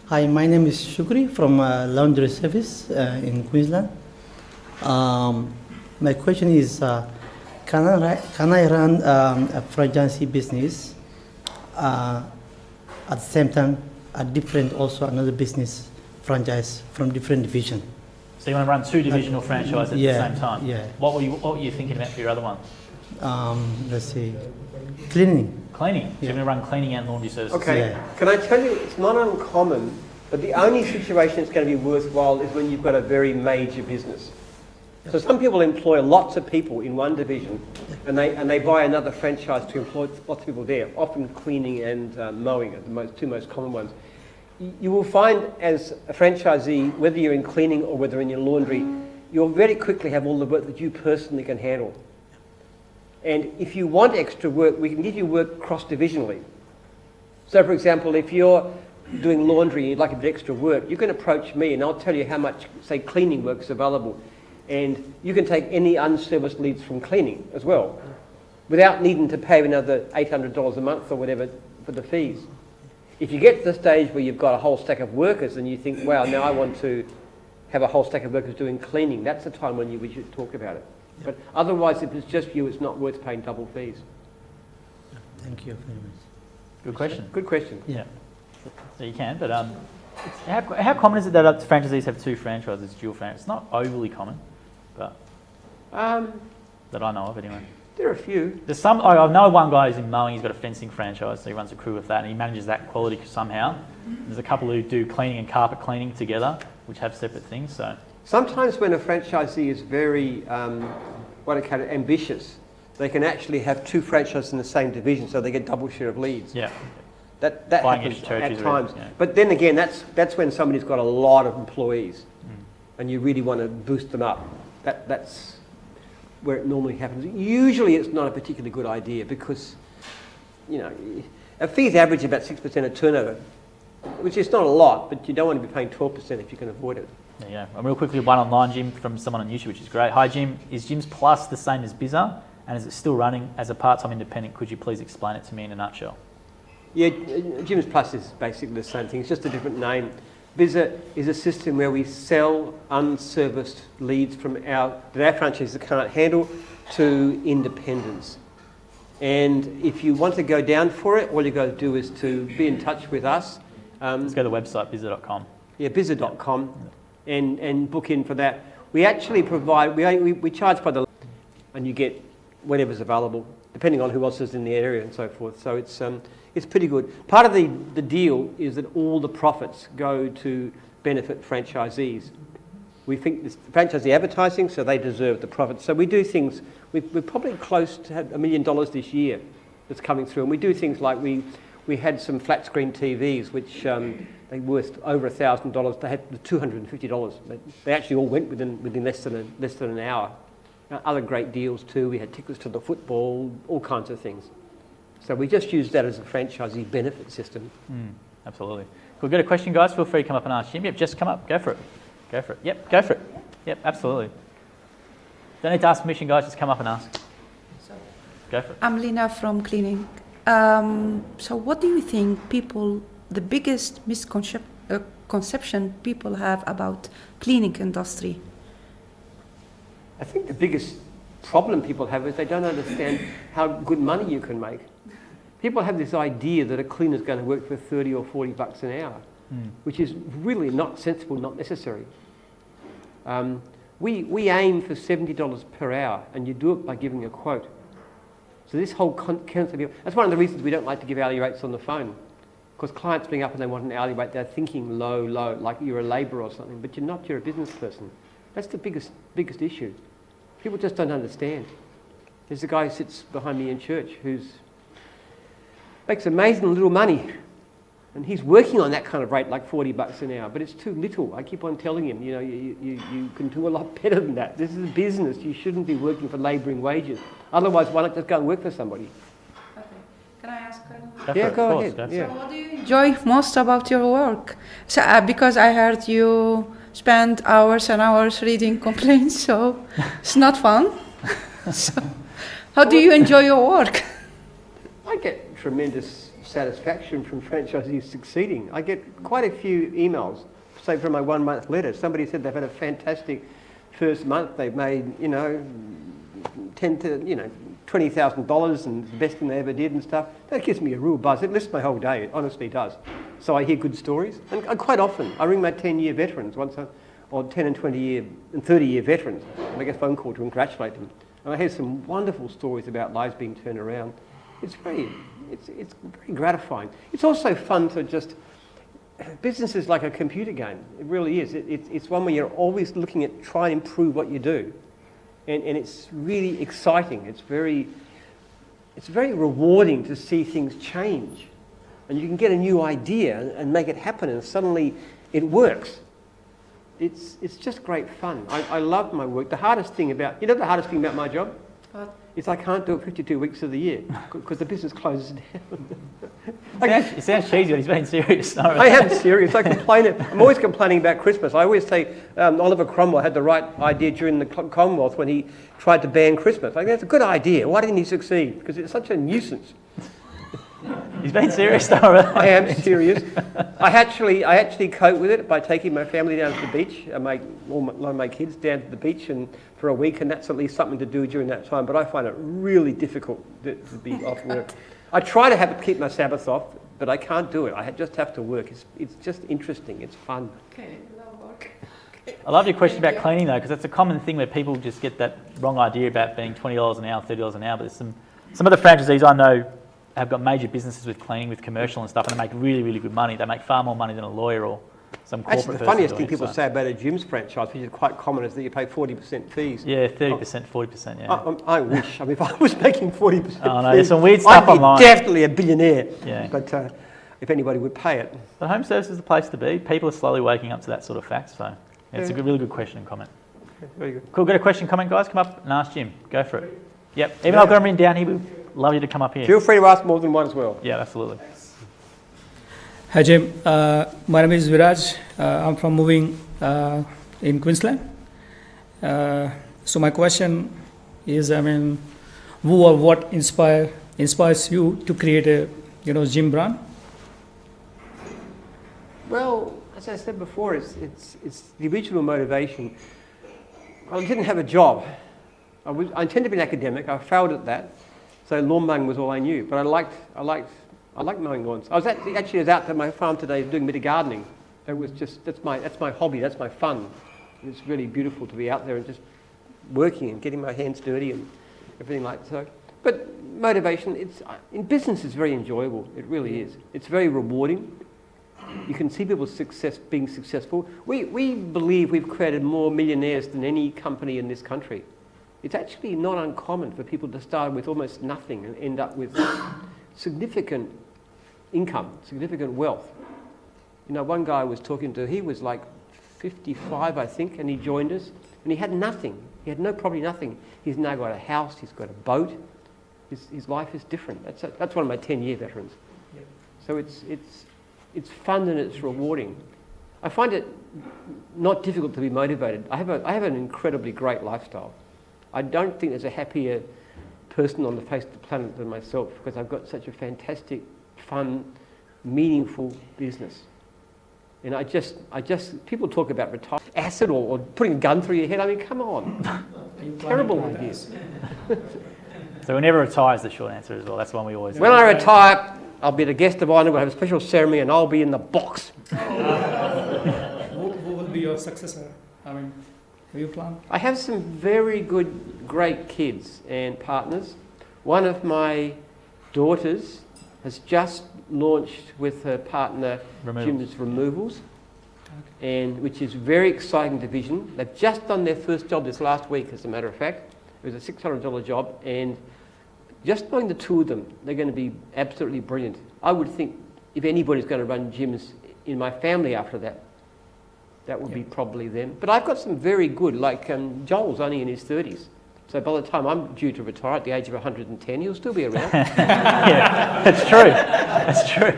Hi, my name is Shukri from Laundry Service in Queensland. My question is, can I run a franchisee business at the same time another business franchise from different division?
So you want to run 2 divisional franchises at the same time?
Yeah.
What were you thinking about for your other one?
Let's see, cleaning.
Cleaning? So you're going to run cleaning and laundry services?
Okay. Yeah. Can I tell you, it's not uncommon, but the only situation that's going to be worthwhile is when you've got a very major business. So some people employ lots of people in one division, and they buy another franchise to employ lots of people there, often cleaning and mowing are the two most common ones. You will find as a franchisee, whether you're in cleaning or whether in your laundry, you'll very quickly have all the work that you personally can handle. And if you want extra work, we can give you work cross-divisionally. So for example, if you're doing laundry and you'd like a bit extra work, you can approach me and I'll tell you how much, say, cleaning work is available. And you can take any unserviced leads from cleaning as well, without needing to pay another $800 a month or whatever for the fees. If you get to the stage where you've got a whole stack of workers and you think, wow, now I want to have a whole stack of workers doing cleaning, that's the time when we should talk about it. But otherwise, if it's just you, it's not worth paying double fees.
Thank you very much.
Good question.
Good question.
Yeah. So you can, but how common is it that franchisees have 2 franchises, dual franchises? It's not overly common, but... that I know of anyway.
There are a few.
There's some, I know one guy who's in Mowing, he's got a fencing franchise, so he runs a crew with that and he manages that quality somehow. There's a couple who do cleaning and carpet cleaning together, which have separate things, so.
Sometimes when a franchisee is very, what I call it, ambitious, they can actually have two franchises in the same division, so they get double share of leads.
Yeah.
That
Buying
happens
extra territories
at times.
yeah.
But then again, that's when somebody's got a lot of employees and you really want to boost them up. That's where it normally happens. Usually it's not a particularly good idea because, you know, a fees average about 6% of turnover, which is not a lot, but you don't want to be paying 12% if you can avoid it.
There you go. And real quickly, one online, Jim, from someone on YouTube, which is great. Hi, Jim. Is Jim's Plus the same as Bizza? And is it still running as a part-time independent? Could you please explain it to me in a nutshell?
Yeah, Jim's Plus is basically the same thing. It's just a different name. Bizza is a system where we sell unserviced leads from that our franchises can't handle to independents. And if you want to go down for it, all you got to do is to be in touch with us.
Let's go to the website, bizza.com.
Yeah, bizza.com, and book in for that. We actually provide, we charge by the, and you get whatever's available, depending on who else is in the area and so forth. So it's pretty good. Part of the deal is that all the profits go to benefit franchisees. We think this franchisee advertising, so they deserve the profits. So we do things, we're probably close to $1 million this year that's coming through. And we do things like we had some flat screen TVs, which they worth over $1,000. They had $250. They actually all went within less than an hour. Other great deals too. We had tickets to the football, all kinds of things. So we just use that as a franchisee benefit system.
Absolutely. Cool. Got a question, guys? Feel free to come up and ask Jim. Yep, just come up. Go for it. Go for it. Yep, go for it. Yep, absolutely. Don't need to ask permission, guys. Just come up and ask. Go for it.
I'm Lina from cleaning. So what do you think the biggest misconception people have about cleaning industry?
I think the biggest problem people have is they don't understand how good money you can make. People have this idea that a cleaner's going to work for 30 or 40 bucks an hour, which is really not sensible, not necessary. We aim for $70 per hour, and you do it by giving a quote. So this whole concept of, that's one of the reasons we don't like to give hourly rates on the phone, because clients bring up and they want an hourly rate, they're thinking low, like you're a labourer or something, but you're not, you're a business person. That's the biggest issue. People just don't understand. There's a guy who sits behind me in church who makes amazing little money, and he's working on that kind of rate, like 40 bucks an hour, but it's too little. I keep on telling him, you can do a lot better than that. This is a business. You shouldn't be working for labouring wages. Otherwise, why not just go and work for somebody?
Okay. Can I ask?
Go ahead.
So what do you enjoy most about your work? So, because I heard you spend hours and hours reading complaints, so it's not fun. So how do you enjoy your work?
I get tremendous satisfaction from franchisees succeeding. I get quite a few emails, say from my 1 month letter. Somebody said they've had a fantastic first month. They've made, $20,000 and the best thing they ever did and stuff. That gives me a real buzz. It lifts my whole day. It honestly does. So I hear good stories, and quite often I ring my 10-year veterans or 10 and 20-year and 30-year veterans, and I get a phone call to congratulate them. And I hear some wonderful stories about lives being turned around. It's very gratifying. It's also fun to business is like a computer game. It really is. It's one where you're always looking at trying to improve what you do. And it's really exciting. It's very rewarding to see things change. And you can get a new idea and make it happen, and suddenly it works. It's just great fun. I love my work. The hardest thing about my job?
What?
Is I can't do it 52 weeks of the year because the business closes down.
It sounds cheesy, but he's being serious.
I am serious. I'm always complaining about Christmas. I always say Oliver Cromwell had the right idea during the Commonwealth when he tried to ban Christmas. That's a good idea. Why didn't he succeed? Because it's such a nuisance.
He's being serious, though. Really.
I am serious. I actually cope with it by taking my family down to the beach. I make all my kids down to the beach and for a week, and that's at least something to do during that time. But I find it really difficult to be off work. I try to keep my Sabbath off, but I can't do it. I just have to work. It's just interesting. It's fun.
Okay, love work.
I love your question about cleaning though, because that's a common thing where people just get that wrong idea about being $20 an hour, $30 an hour. But there's some of the franchisees I know have got major businesses with cleaning, with commercial and stuff, and they make really, really good money. They make far more money than a lawyer or some corporate
Actually, the
person
funniest
doing
thing people
so.
say about a Jim's franchise, which is quite common, is that you pay 40% fees.
Yeah, 30%, 40%, yeah.
I wish. I mean, if I was making 40%
Oh no,
fees,
there's some weird stuff
I'd be
online.
definitely a billionaire.
Yeah.
But if anybody would pay it.
But home service is the place to be. People are slowly waking up to that sort of fact, so yeah, it's a
Yeah.
really good question and comment.
Okay, very good.
Cool, got a question, comment, guys? Come up and ask Jim. Go for it. Yep, even though I've got them written down here, we'd love you to come up here.
Feel free to ask more than one as well.
Yeah, absolutely.
Hi Jim, my name is Viraj. I'm from Mowing in Queensland. So my question is, I mean, who or what inspires you to create a gym brand?
Well, as I said before, it's the original motivation. I didn't have a job. I intended to be an academic. I failed at that, so lawn mowing was all I knew. But I liked mowing lawns. I was actually out at my farm today doing a bit of gardening. It was just that's my hobby. That's my fun. It's really beautiful to be out there and just working and getting my hands dirty and everything like so. But motivation, in business, is very enjoyable. It really is. It's very rewarding. You can see people being successful. We believe we've created more millionaires than any company in this country. It's actually not uncommon for people to start with almost nothing and end up with significant income, significant wealth. You know, one guy I was talking to, he was like 55, I think, and he joined us, and he had nothing. He had no property, nothing. He's now got a house, he's got a boat. His life is different. That's one of my 10-year veterans.
Yep.
So it's fun and it's rewarding. I find it not difficult to be motivated. I have an incredibly great lifestyle. I don't think there's a happier person on the face of the planet than myself, because I've got such a fantastic, fun, meaningful business. And I just people talk about acid or putting a gun through your head. I mean, come on. Terrible ideas.
So we never retire is the short answer as well. That's the one we always
When I retire, I'll be the guest of honour, we'll have a special ceremony, and I'll be in the box.
Who will be your successor? I mean, have you planned?
I have some very good, great kids and partners. One of my daughters has just launched with her partner Jim's Removals, and which is a very exciting division. They've just done their first job this last week, as a matter of fact. It was a $600 job, and just knowing the two of them, they're going to be absolutely brilliant. I would think if anybody's going to run gyms in my family after that, that would be probably them. But I've got some very good, like Joel's only in his 30s. So by the time I'm due to retire at the age of 110, he'll still be around.
Yeah, that's true. That's true.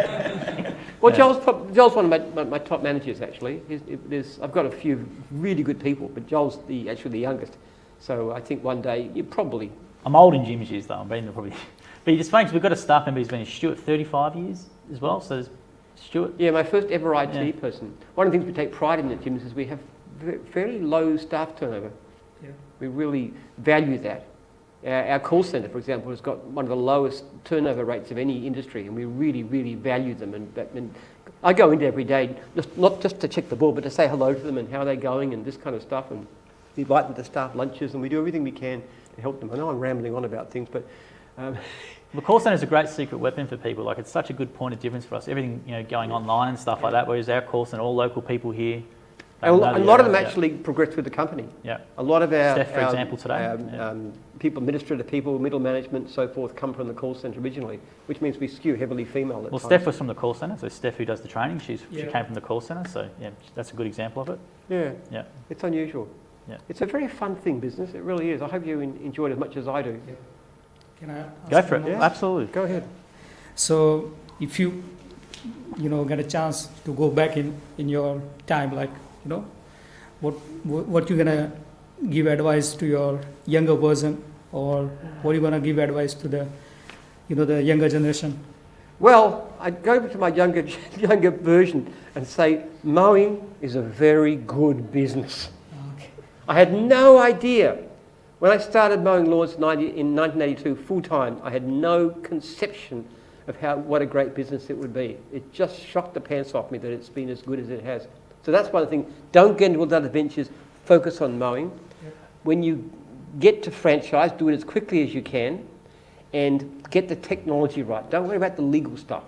Well, yeah. Joel's one of my top managers, actually. I've got a few really good people, but Joel's actually the youngest. So I think one day you probably...
I'm old in Jim's years though. I'm being probably... But it's funny because we've got a staff member who's been in Stuart 35 years as well. So there's Stuart.
Yeah, my first ever IT person. One of the things we take pride in at Jim's is we have fairly low staff turnover.
Yeah.
We really value that. Our call centre, for example, has got one of the lowest turnover rates of any industry, and we really, really value them. And I go in every day, not just to check the ball, but to say hello to them and how they're going and this kind of stuff. And we invite them to staff lunches, and we do everything we can to help them. I know I'm rambling on about things, but...
The call centre is a great secret weapon for people. Like, it's such a good point of difference for us. Everything, going online and stuff like that, whereas our call centre, all local people here...
A lot of them actually progress through the company.
Yeah.
A lot of our...
Steph, for example, today.
People, administrative people, middle management, so forth, come from the call centre originally, which means we skew heavily female at times.
Steph was from the call centre, so Steph, who does the training, she came from the call centre, so yeah, that's a good example of it.
Yeah.
Yeah.
It's unusual.
Yeah.
It's a very fun thing, business. It really is. I hope you enjoy it as much as I do.
Yeah. Can I ask
Go for it.
Yeah.
Absolutely.
Go ahead.
So if you, get a chance to go back in your time, like, what you're gonna give advice to your younger version, or what you're gonna give advice to the, the younger generation?
Well, I'd go to my younger version and say, mowing is a very good business.
Okay.
I had no idea. When I started mowing lawns in 1982 full-time, I had no conception of what a great business it would be. It just shocked the pants off me that it's been as good as it has. So that's one thing. Don't get into all the other ventures. Focus on mowing. When you get to franchise, do it as quickly as you can and get the technology right. Don't worry about the legal stuff.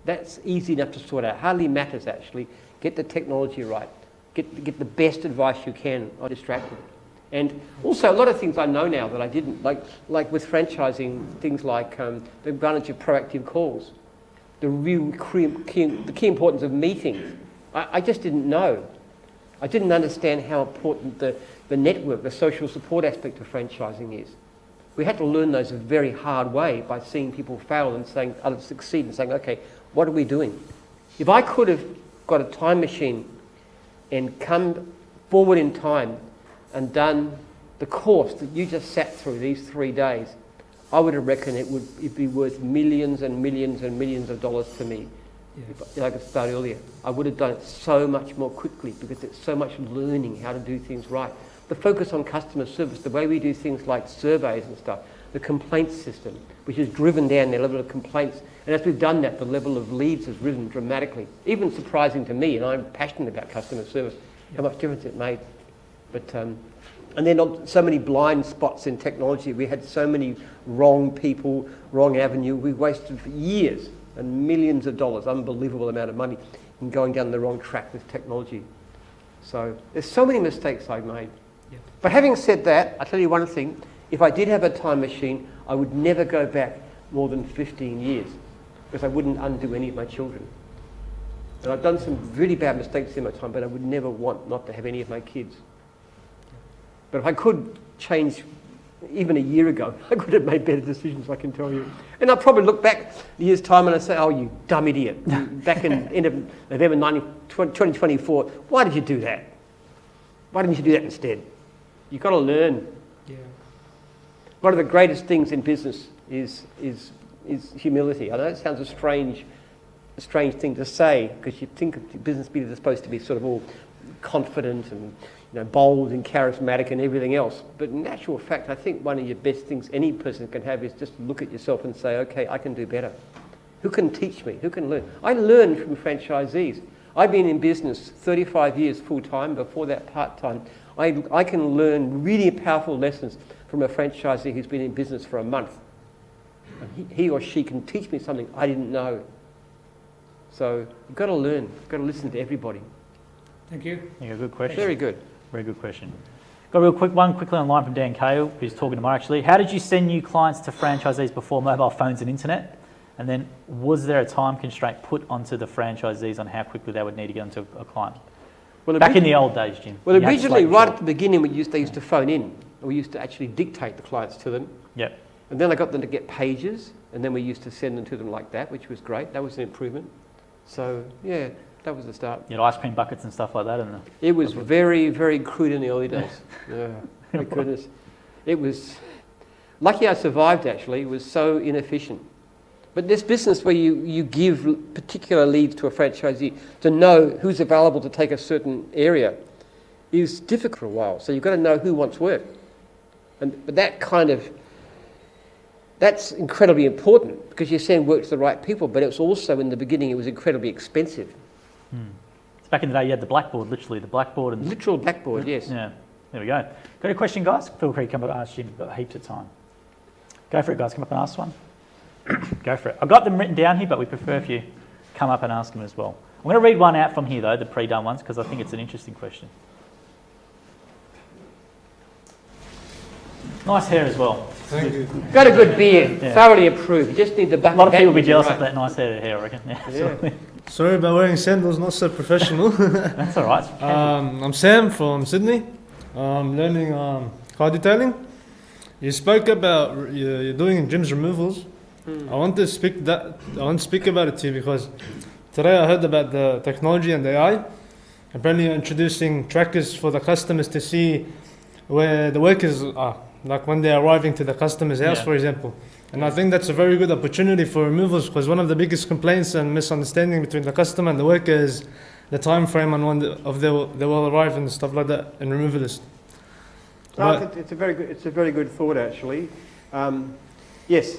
That's easy enough to sort out. Hardly matters, actually. Get the technology right. Get the best advice you can on distracted. And also, a lot of things I know now that I didn't, like with franchising, things like the advantage of proactive calls, the key importance of meetings. I just didn't know. I didn't understand how important the network, the social support aspect of franchising is. We had to learn those a very hard way by seeing people fail and saying others succeed and saying, okay, what are we doing? If I could have got a time machine and come forward in time and done the course that you just sat through these 3 days, I would have reckoned it'd be worth millions and millions and millions of dollars to me. If I could start earlier, I would have done it so much more quickly because it's so much learning how to do things right. The focus on customer service, the way we do things like surveys and stuff, the complaints system, which has driven down the level of complaints. And as we've done that, the level of leads has risen dramatically. Even surprising to me, and I'm passionate about customer service, how much difference it made. But and then so many blind spots in technology. We had so many wrong people, wrong avenue. We wasted years and millions of dollars, unbelievable amount of money, in going down the wrong track with technology. So there's so many mistakes I've made. Yeah. But having said that, I'll tell you one thing. If I did have a time machine, I would never go back more than 15 years because I wouldn't undo any of my children. And I've done some really bad mistakes in my time, but I would never want not to have any of my kids. But if I could change even a year ago, I could have made better decisions, I can tell you. And I'll probably look back a year's time and I'll say, oh, you dumb idiot. Back in end of November 2024, why did you do that? Why didn't you do that instead? You've got to learn. Yeah. One of the greatest things in business is humility. I know it sounds a strange thing to say because you think of business leaders are supposed to be sort of all confident and bold and charismatic and everything else. But in actual fact, I think one of your best things any person can have is just look at yourself and say, okay, I can do better. Who can teach me? Who can learn? I learn from franchisees. I've been in business 35 years full-time, before that part-time. I can learn really powerful lessons from a franchisee who's been in business for a month. And he or she can teach me something I didn't know. So you've got to learn. You've got to listen to everybody.
Thank you.
Yeah, good question.
Very good.
Very good question. Got a real quick one quickly online from Dan Cale, who's talking tomorrow actually. How did you send new clients to franchisees before mobile phones and internet? And then was there a time constraint put onto the franchisees on how quickly they would need to get onto a client?
Well,
back in the old days, Jim.
Well, originally, right at the beginning, they used to phone in. We used to actually dictate the clients to them.
Yep.
And then I got them to get pages, and then we used to send them to them like that, which was great. That was an improvement. So, yeah, that was the start.
You had ice cream buckets and stuff like that?
It was very, very crude in the early days. Yeah, my goodness. It was... Lucky I survived, actually. It was so inefficient. But this business where you give particular leads to a franchisee to know who's available to take a certain area is difficult for a while. So you've got to know who wants work. But that's incredibly important because you're sending work to the right people, but it's also, in the beginning, it was incredibly expensive.
So back in the day, you had the blackboard, literally, the blackboard. And
literal blackboard, yes.
Yeah, there we go. Got a question, guys? Feel free to come up and ask Jim. We've got heaps of time. Go for it, guys. Come up and ask one. Go for it. I've got them written down here, but we prefer if you come up and ask them as well. I'm going to read one out from here, though, the pre-done ones, because I think it's an interesting question. Nice hair as well.
Thank you.
Got a good beard, thoroughly approved. You just need the back.
A lot of people will be jealous of that nice hair, I reckon. Yeah.
Sorry about wearing sandals, not so professional.
That's all right.
I'm Sam from Sydney. I'm learning car detailing. You spoke about you're doing Jim's removals. I want to speak about it to you because today I heard about the technology and AI. Apparently you're introducing trackers for the customers to see where the workers are, like when they're arriving to the customer's house, for example. And I think that's a very good opportunity for removals because one of the biggest complaints and misunderstanding between the customer and the worker is the time frame and when they will arrive and stuff like that in removalist.
It's a very good thought, actually. Yes.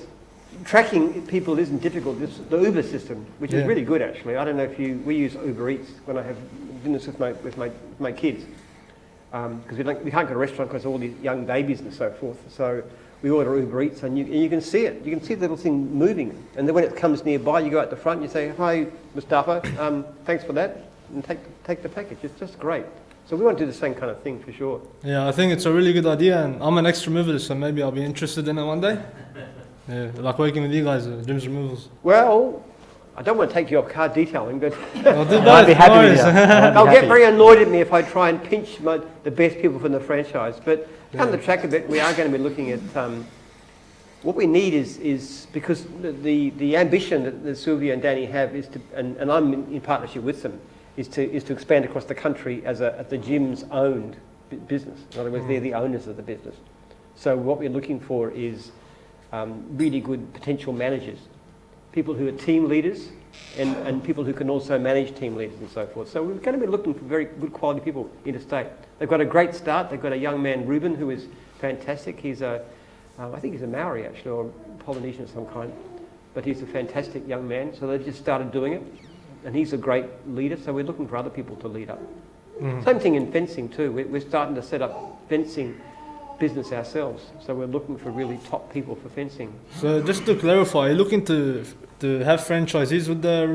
tracking people isn't difficult. It's the Uber system, which is really good actually. I don't know if we use Uber Eats when I have dinners with my kids, because we can't go to a restaurant because of all these young babies and so forth. So we order Uber Eats, and you can see it. You can see the little thing moving, and then when it comes nearby, you go out the front and you say, "Hi, Mustafa, thanks for that," and take the package. It's just great. So we want to do the same kind of thing for sure.
Yeah, I think it's a really good idea, and I'm an extra mover, so maybe I'll be interested in it one day. Yeah, like working with you guys at Jim's Removals.
Well, I don't want to take you off car detailing, but
I'll do
I'd be happy with you.
they'll get very annoyed at me if I try and pinch the best people from the franchise. But down the track a bit, we are going to be looking at what we need is because the ambition that Sylvia and Danny have is to, and I'm in partnership with them, is to expand across the country as the gym's owned business. In other words, they're the owners of the business. So what we're looking for is really good potential managers, people who are team leaders and people who can also manage team leaders and so forth. So we're going to be looking for very good quality people interstate. They've got a great start. They've got a young man, Ruben, who is fantastic. He's I think he's a Maori actually, or Polynesian of some kind, but he's a fantastic young man. So they just started doing it, and he's a great leader. So we're looking for other people to lead up. Same thing in fencing too. We're starting to set up fencing business ourselves, so we're looking for really top people for fencing.
So just to clarify, are you looking to have franchisees with the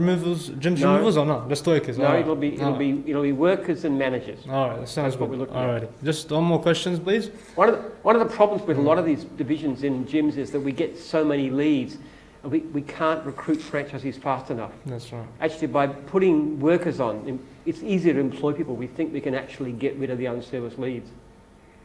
Jim's Removals or not? Just workers?
No, it'll be workers and managers.
All right, that sounds
That's what
good.
we're looking
Alrighty. Just one more questions, please.
One of the problems with a lot of these divisions in gyms is that we get so many leads, and we can't recruit franchisees fast enough.
That's right.
Actually, by putting workers on, it's easier to employ people. We think we can actually get rid of the unserviced leads.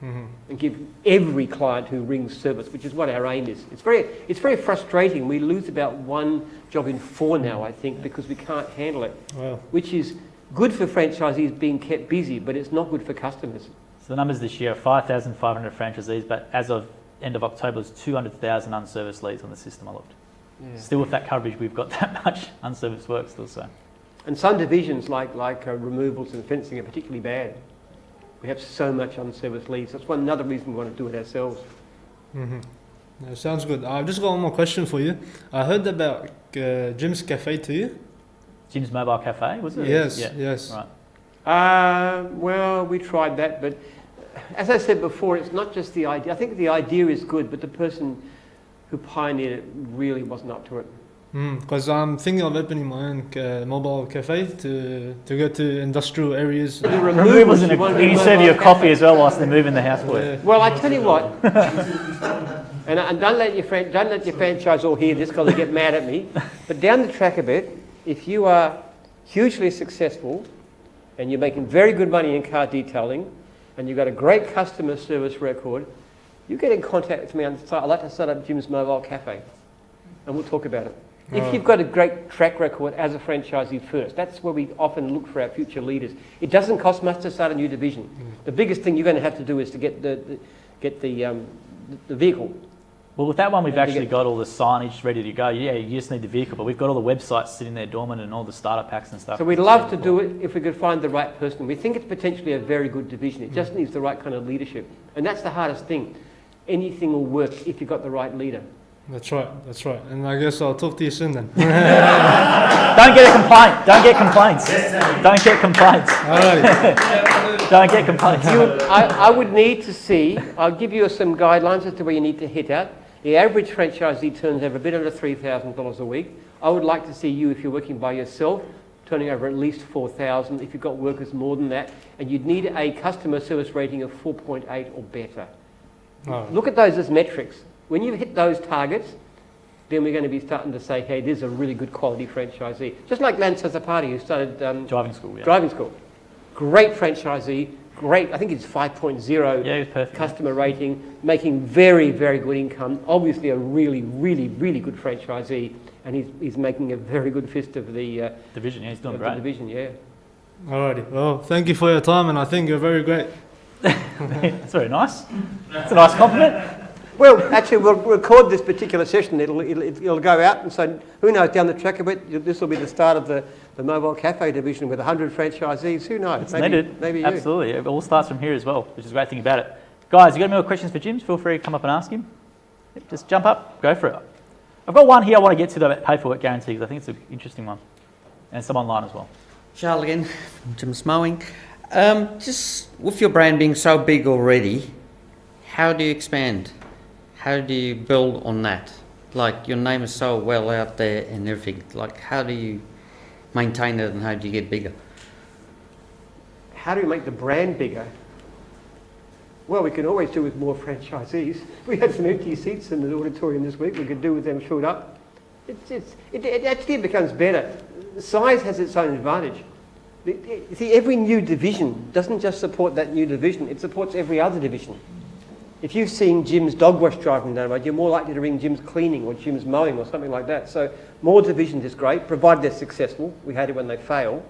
And give every client who rings service, which is what our aim is. It's very frustrating. We lose about 1 job in 4 now, I think, because we can't handle it.
Wow.
Which is good for franchisees being kept busy, but it's not good for customers.
So the numbers this year are 5,500 franchisees, but as of end of October, there's 200,000 unserviced leads on the system. I looked.
Yeah.
Still, with that coverage, we've got that much unserviced work still. So.
And some divisions, like removals and fencing, are particularly bad. We have so much unserviced leads. That's another reason we want to do it ourselves.
That sounds good. I've just got one more question for you. I heard about Jim's Cafe to you.
Jim's Mobile Cafe, was it?
Yes,
yeah.
yes.
Right.
Well, we tried that, but as I said before, it's not just the idea. I think the idea is good, but the person who pioneered it really wasn't up to it.
Because I'm thinking of opening my own mobile cafe to go to industrial areas.
The removals,
you can serve you a coffee as well whilst they're moving the house for you.
Well, I tell you what, and don't let your franchise all hear this because they get mad at me, but down the track a bit, if you are hugely successful and you're making very good money in car detailing and you've got a great customer service record, you get in contact with me and say, I'd like to set up Jim's Mobile Cafe, and we'll talk about it. If you've got a great track record as a franchisee first, that's where we often look for our future leaders. It doesn't cost much to start a new division. The biggest thing you're going to have to do is to get the vehicle.
Well, with that one, we've actually got all the signage ready to go. Yeah, you just need the vehicle, but we've got all the websites sitting there dormant and all the starter packs and stuff.
So we'd love to do it if we could find the right person. We think it's potentially a very good division. It just needs the right kind of leadership. And that's the hardest thing. Anything will work if you've got the right leader.
That's right. And I guess I'll talk to you soon then.
Don't get a complaint. Don't get complaints. Don't get complaints. Don't get complaints.
I would need to see, I'll give you some guidelines as to where you need to hit at. The average franchisee turns over a bit under $3,000 a week. I would like to see you, if you're working by yourself, turning over at least 4,000. If you've got workers more than that, and you'd need a customer service rating of 4.8 or better. Look at those as metrics. When you hit those targets, then we're going to be starting to say, hey, this is a really good quality franchisee. Just like Lance Sapati, who started
driving school. Yeah.
Driving school. Great franchisee, great, I think it's 5.0 customer rating, making very, very good income. Obviously a really, really, really good franchisee, and he's making a very good fist of the
division. Yeah, he's doing great.
The division, yeah.
Alrighty. Well, thank you for your time, and I think you're very great.
That's very nice. That's a nice compliment.
Well, actually, we'll record this particular session. It'll go out, and so who knows, down the track a bit, this will be the start of the mobile cafe division with 100 franchisees. Who knows?
It's needed.
Maybe you.
Absolutely. It all starts from here as well, which is a great thing about it. Guys, you got any more questions for Jim? Feel free to come up and ask him. Just jump up, go for it. I've got one here I want to get to about pay-for-work guarantee because I think it's an interesting one. And some online as well.
Charles again from Jim's Mowing. Just with your brand being so big already, how do you expand? How do you build on that? Like, your name is so well out there and everything. Like, how do you maintain it and how do you get bigger?
How do we make the brand bigger? Well, we can always do with more franchisees. We had some empty seats in the auditorium this week. We could do with them filled up. It actually becomes better. Size has its own advantage. You see, every new division doesn't just support that new division, it supports every other division. If you've seen Jim's dog wash driving down the road, you're more likely to ring Jim's cleaning or Jim's mowing or something like that. So more divisions is great, provided they're successful. We hate it when they fail.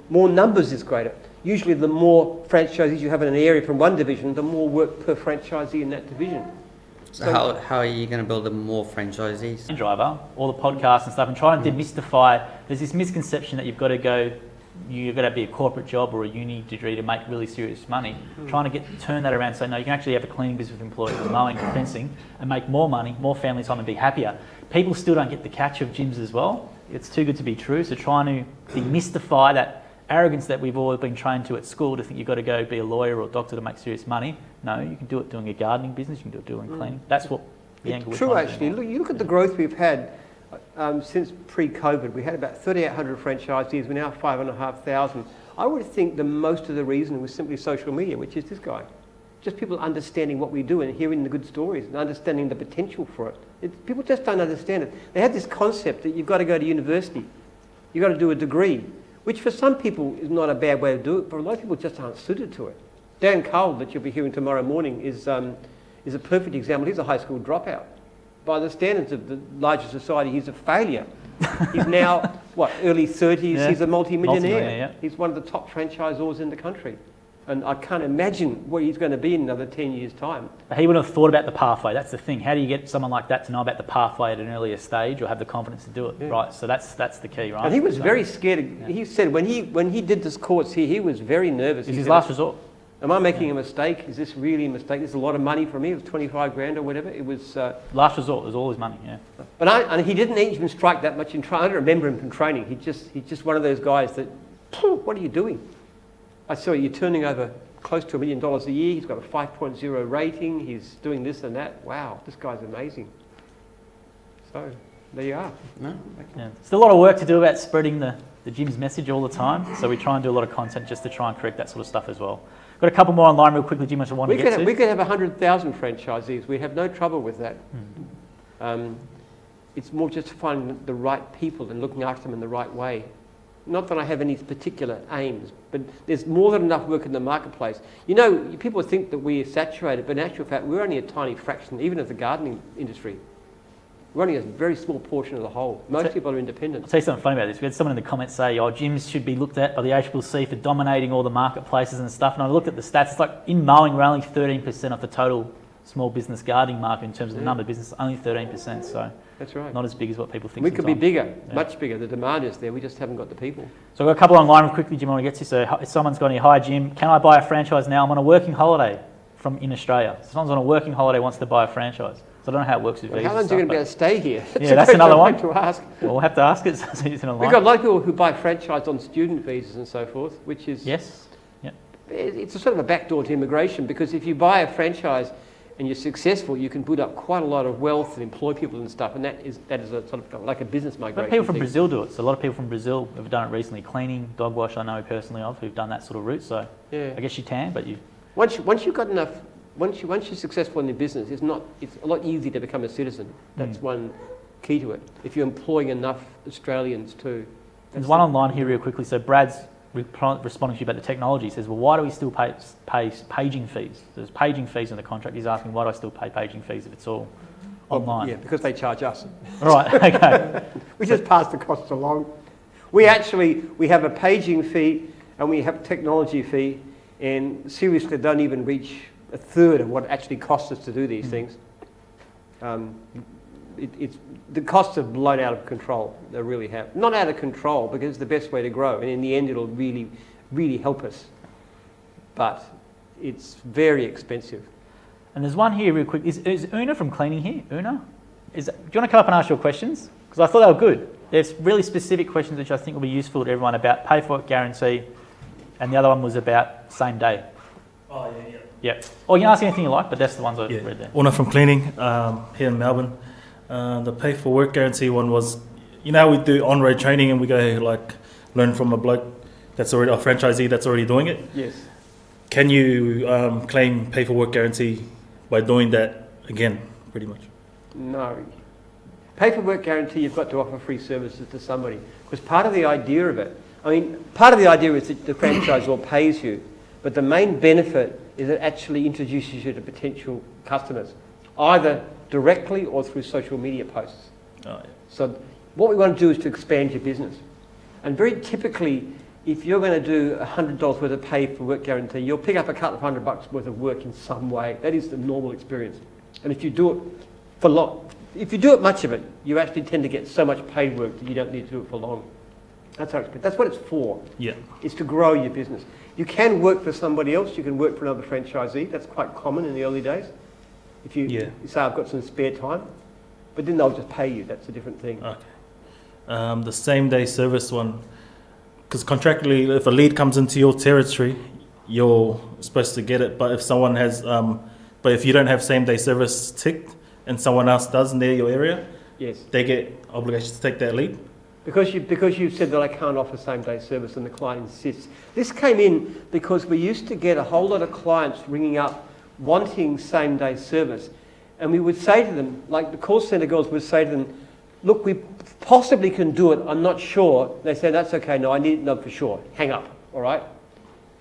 More numbers is greater. Usually the more franchisees you have in an area from one division, the more work per franchisee in that division.
So how are you going to build more franchisees?
Driver, all the podcasts and stuff, and trying to demystify. There's this misconception that you've got to be a corporate job or a uni degree to make really serious money. Trying to turn that around and say, no, you can actually have a cleaning business with employees, mowing, fencing, and make more money, more family time, and be happier. People still don't get the catch of gyms as well. It's too good to be true. So trying to demystify that arrogance that we've all been trained to at school to think you've got to go be a lawyer or a doctor to make serious money. No, you can do it doing a gardening business, you can do it doing cleaning. That's what the angle we're
True,
trying to
actually.
do.
You look at the growth we've had since pre-COVID. We had about 3,800 franchisees. We're now 5,500. I would think the most of the reason was simply social media, which is this guy. Just people understanding what we do and hearing the good stories and understanding the potential for it. People just don't understand it. They have this concept that you've got to go to university. You've got to do a degree, which for some people is not a bad way to do it, but a lot of people just aren't suited to it. Dan Cole, that you'll be hearing tomorrow morning, is a perfect example. He's a high school dropout. By the standards of the larger society, he's a failure. He's now, early 30s,
Yeah.
He's a multi-millionaire.
Yeah.
He's one of the top franchisors in the country. And I can't imagine where he's going to be in another 10 years' time.
But he wouldn't have thought about the pathway. That's the thing. How do you get someone like that to know about the pathway at an earlier stage or have the confidence to do it, right? So that's the key, right?
And he was very scared. He said when he did this course here, he was very nervous.
It's
He
his
said,
last resort.
Am I making a mistake? Is this really a mistake? This is a lot of money for me. It was 25 grand or whatever. It was...
last resort. It was all his money, yeah.
And he didn't even strike that much in training. I don't remember him from training. He's just one of those guys that, what are you doing? I saw you're turning over close to $1 million a year. He's got a 5.0 rating. He's doing this and that. Wow, this guy's amazing. So, there you are.
Yeah. Still a lot of work to do about spreading the gym's message all the time. So we try and do a lot of content just to try and correct that sort of stuff as well. Got a couple more online real quickly, Jim, which I want to get to.
We could have 100,000 franchisees. We have no trouble with that. It's more just finding the right people and looking after them in the right way. Not that I have any particular aims, but there's more than enough work in the marketplace. You know, people think that we are saturated, but in actual fact, we're only a tiny fraction, even of the gardening industry. We're only a very small portion of the whole. Most people are independent.
I'll tell you something funny about this. We had someone in the comments say, gyms should be looked at by the ACCC for dominating all the marketplaces and stuff. And I looked at the stats. It's like in mowing, we're only 13% of the total small business gardening market in terms of the number of business, only 13%. So
that's right.
Not as big as what people think.
We could be bigger, much bigger. The demand is there. We just haven't got the people.
So I've got a couple online quickly, Jim, I want to get to. So if someone's got any, hi, Jim, can I buy a franchise now? I'm on a working holiday in Australia. So someone's on a working holiday wants to buy a franchise. So I don't know how it works with visas.
How long are you going to be able to stay here?
Yeah, that's another one.
To ask.
Well, we'll have to ask it.
We've got a lot of people who buy franchise on student visas and so forth, which is...
Yes. Yeah.
It's a sort of a backdoor to immigration, because if you buy a franchise and you're successful, you can build up quite a lot of wealth and employ people and stuff, and that is a sort of like a business migration.
But people from Brazil do it. So a lot of people from Brazil have done it recently. Cleaning, dog wash, I know personally of, who've done that sort of route. So
yeah.
I guess you can, but you...
Once you've got enough... Once you're successful in your business, it's a lot easier to become a citizen. That's one key to it. If you're employing enough Australians too.
There's one online here real quickly. So Brad's responding to you about the technology. He says, well, why do we still pay paging fees? There's paging fees in the contract. He's asking, why do I still pay paging fees if it's all online?
Yeah, because they charge us.
Right, okay.
We just pass the costs along. We have a paging fee and we have a technology fee, and seriously don't even reach a third of what it actually costs us to do these things. The costs have blown out of control. They really have. Not out of control, because it's the best way to grow, and in the end it'll really, really help us. But it's very expensive.
And there's one here real quick. Is Una from cleaning here? Una? Do you want to come up and ask your questions? Because I thought they were good. There's really specific questions which I think will be useful to everyone about pay for work guarantee, and the other one was about same day.
Oh, yeah.
Yeah. Or you can ask anything you like, but that's the ones I've read there.
Una from cleaning here in Melbourne. The pay for work guarantee one was, you know, we do on-road training and we go like learn from a bloke that's already a franchisee that's already doing it.
Yes.
Can you claim pay for work guarantee by doing that again, pretty much?
No. Pay for work guarantee, you've got to offer free services to somebody. Because part of the idea of it, part of the idea is that the franchisor pays you, but the main benefit is it actually introduces you to potential customers, either directly or through social media posts.
Oh, yeah.
So what we want to do is to expand your business. And very typically, if you're going to do $100 worth of pay for work guarantee, you'll pick up a couple of $100 worth of work in some way. That is the normal experience. And if you do it for long, if you do it much of it, you actually tend to get so much paid work that you don't need to do it for long. That's our experience. That's what it's for.
Yeah.
It's to grow your business. You can work for somebody else. You can work for another franchisee. That's quite common in the early days. If you say, I've got some spare time, but then they'll just pay you. That's a different thing.
Okay. The same day service one, because contractually, if a lead comes into your territory, you're supposed to get it. But if someone has, but if you don't have same day service ticked and someone else does near your area,
yes,
they get obligations to take that lead.
Because you've said that I can't offer same-day service and the client insists. This came in because we used to get a whole lot of clients ringing up wanting same-day service. And we would say to them, like the call centre girls would say to them, look, we possibly can do it, I'm not sure. They say, that's okay, no, I need to know for sure. Hang up, all right?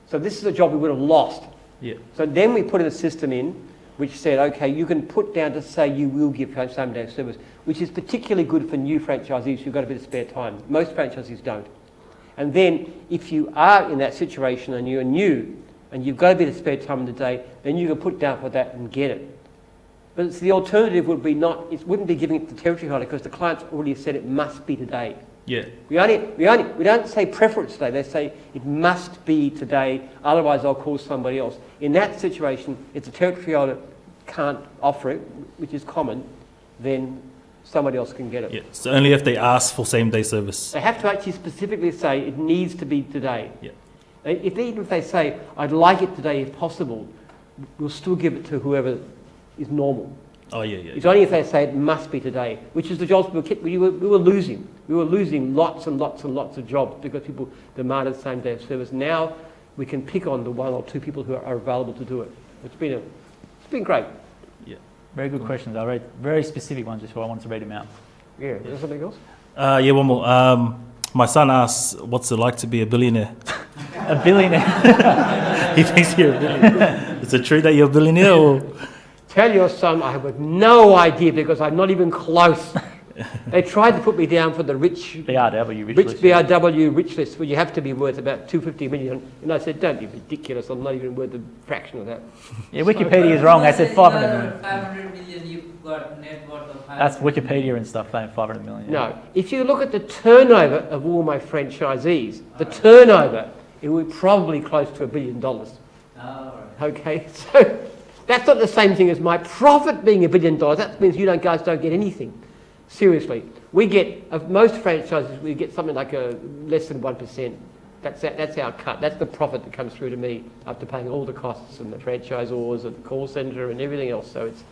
So this is a job we would have lost.
Yeah.
So then we put in a system in which said, okay, you can put down to say you will give same-day service, which is particularly good for new franchisees who've got a bit of spare time. Most franchisees don't. And then if you are in that situation and you're new and you've got a bit of spare time in the day, then you can put down for that and get it. But the alternative would be it wouldn't be giving it to the territory holder because the client's already said it must be today.
Yeah.
We don't say preference today, they say it must be today, otherwise I'll call somebody else. In that situation, if the territory holder can't offer it, which is common, then somebody else can get it.
Yeah. So only if they ask for same day service.
They have to actually specifically say it needs to be today.
Yeah.
Even if they say, I'd like it today if possible, we'll still give it to whoever is normal.
Oh, yeah, yeah.
It's only if they say it must be today, which is the jobs we were losing. We were losing lots and lots and lots of jobs because people demanded same day of service. Now we can pick on the one or two people who are available to do it. It's been great.
Yeah. Very good questions. I read very specific ones before I wanted to read them out.
Yeah. Is there something else?
Yeah, one more. My son asks, what's it like to be a billionaire?
A billionaire?
He thinks you're a billionaire. Is it true that you're a billionaire? Or?
Tell your son I have no idea because I'm not even close. They tried to put me down for the rich
BRW rich list.
BRW rich list, where you have to be worth about 250 million. And I said, don't be ridiculous. I'm not even worth a fraction of that.
Yeah, Wikipedia is wrong. They said 500 million.
500 million, you've got net worth of 500
That's Wikipedia and stuff saying 500 million. Yeah.
No. If you look at the turnover of all my franchisees, the turnover, it would be probably close to $1 billion. Okay, so that's not the same thing as my profit being $1 billion. That means you guys don't get anything. Seriously, we get, of most franchises, we get something like less than 1%. That's our cut. That's the profit that comes through to me after paying all the costs and the franchisors and the call centre and everything else. So it's,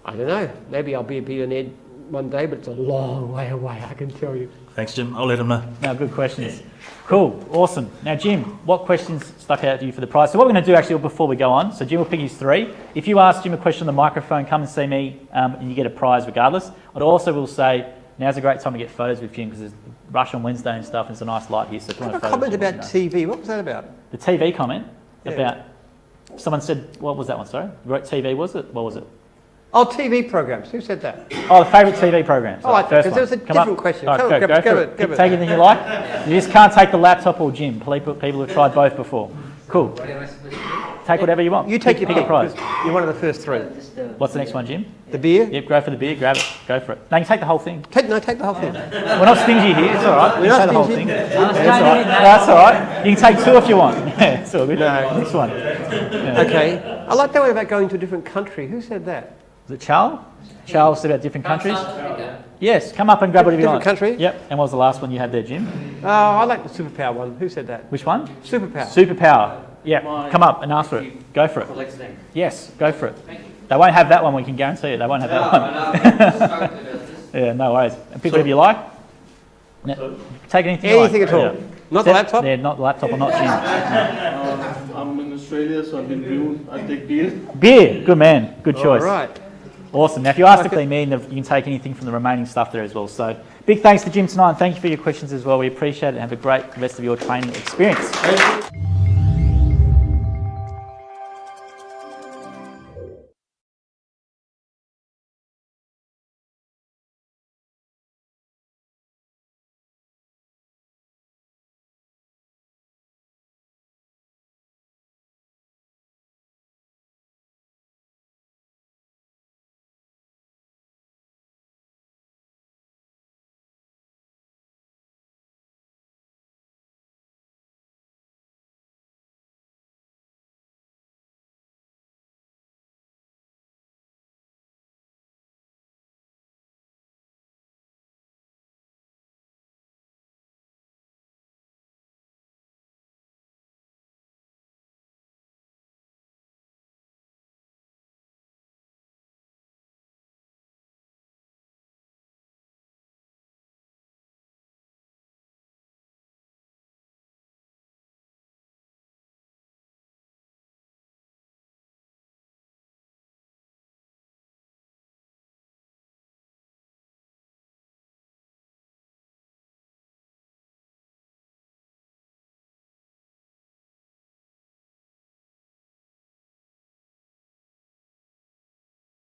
I don't know, maybe I'll be a billionaire one day, but it's a long way away, I can tell you.
Thanks, Jim. I'll let him know.
No, good questions. Cool, awesome. Now, Jim, what questions stuck out to you for the prize? So what we're going to do actually before we go on, so Jim will pick his 3. If you ask Jim a question on the microphone, come and see me and you get a prize regardless. I also will say, now's a great time to get photos with Jim because there's rush on Wednesday and stuff and it's a nice light here. So if you want
a comment about TV, what was that about?
The TV comment about, someone said, what was that one, sorry? You wrote TV, was it? What was it?
Oh, TV programs. Who said that?
Oh, the favourite TV programs.
Oh, because there was a different question.
Right, go for it. Take anything you like. You just can't take the laptop or Jim. People have tried both before. Cool. Take whatever you want.
You take your
pick
pick.
a prize.
You're one of the first 3.
What's the next one, Jim?
The beer?
Yep, go for the beer. Grab it. Go for it. No, you can take the whole thing.
Take the whole thing.
We're not stingy here. It's all right.
We're not
take the whole
stingy.
thing. That's all right. You can take 2 if you want. Yeah, it's all good.
No.
Next one.
Yeah. Okay. I like that one about going to a different country. Who said that?
Was it Charles? Charles said about different countries?
South Africa.
Yes, come up and grab whatever you
Different
want.
country?
Yep. And what was the last one you had there, Jim?
I like the superpower one. Who said that?
Which one?
Superpower.
Superpower. Yeah, come up and ask for it. Go for it. Yes, go for it. They won't have that one, we can guarantee it. They won't have that one. Yeah, no worries. And pick whatever you like. Take anything you like.
Anything at all.
Yeah.
Not the laptop?
Yeah, not the laptop or not Jim.
I'm in Australia, so I've been brewing. I take beer.
Beer, good man, good choice.
All right.
Awesome. Now, if you ask the clean meeting, you can take anything from the remaining stuff there as well. So, big thanks to Jim tonight, and thank you for your questions as well. We appreciate it. Have a great rest of your training experience.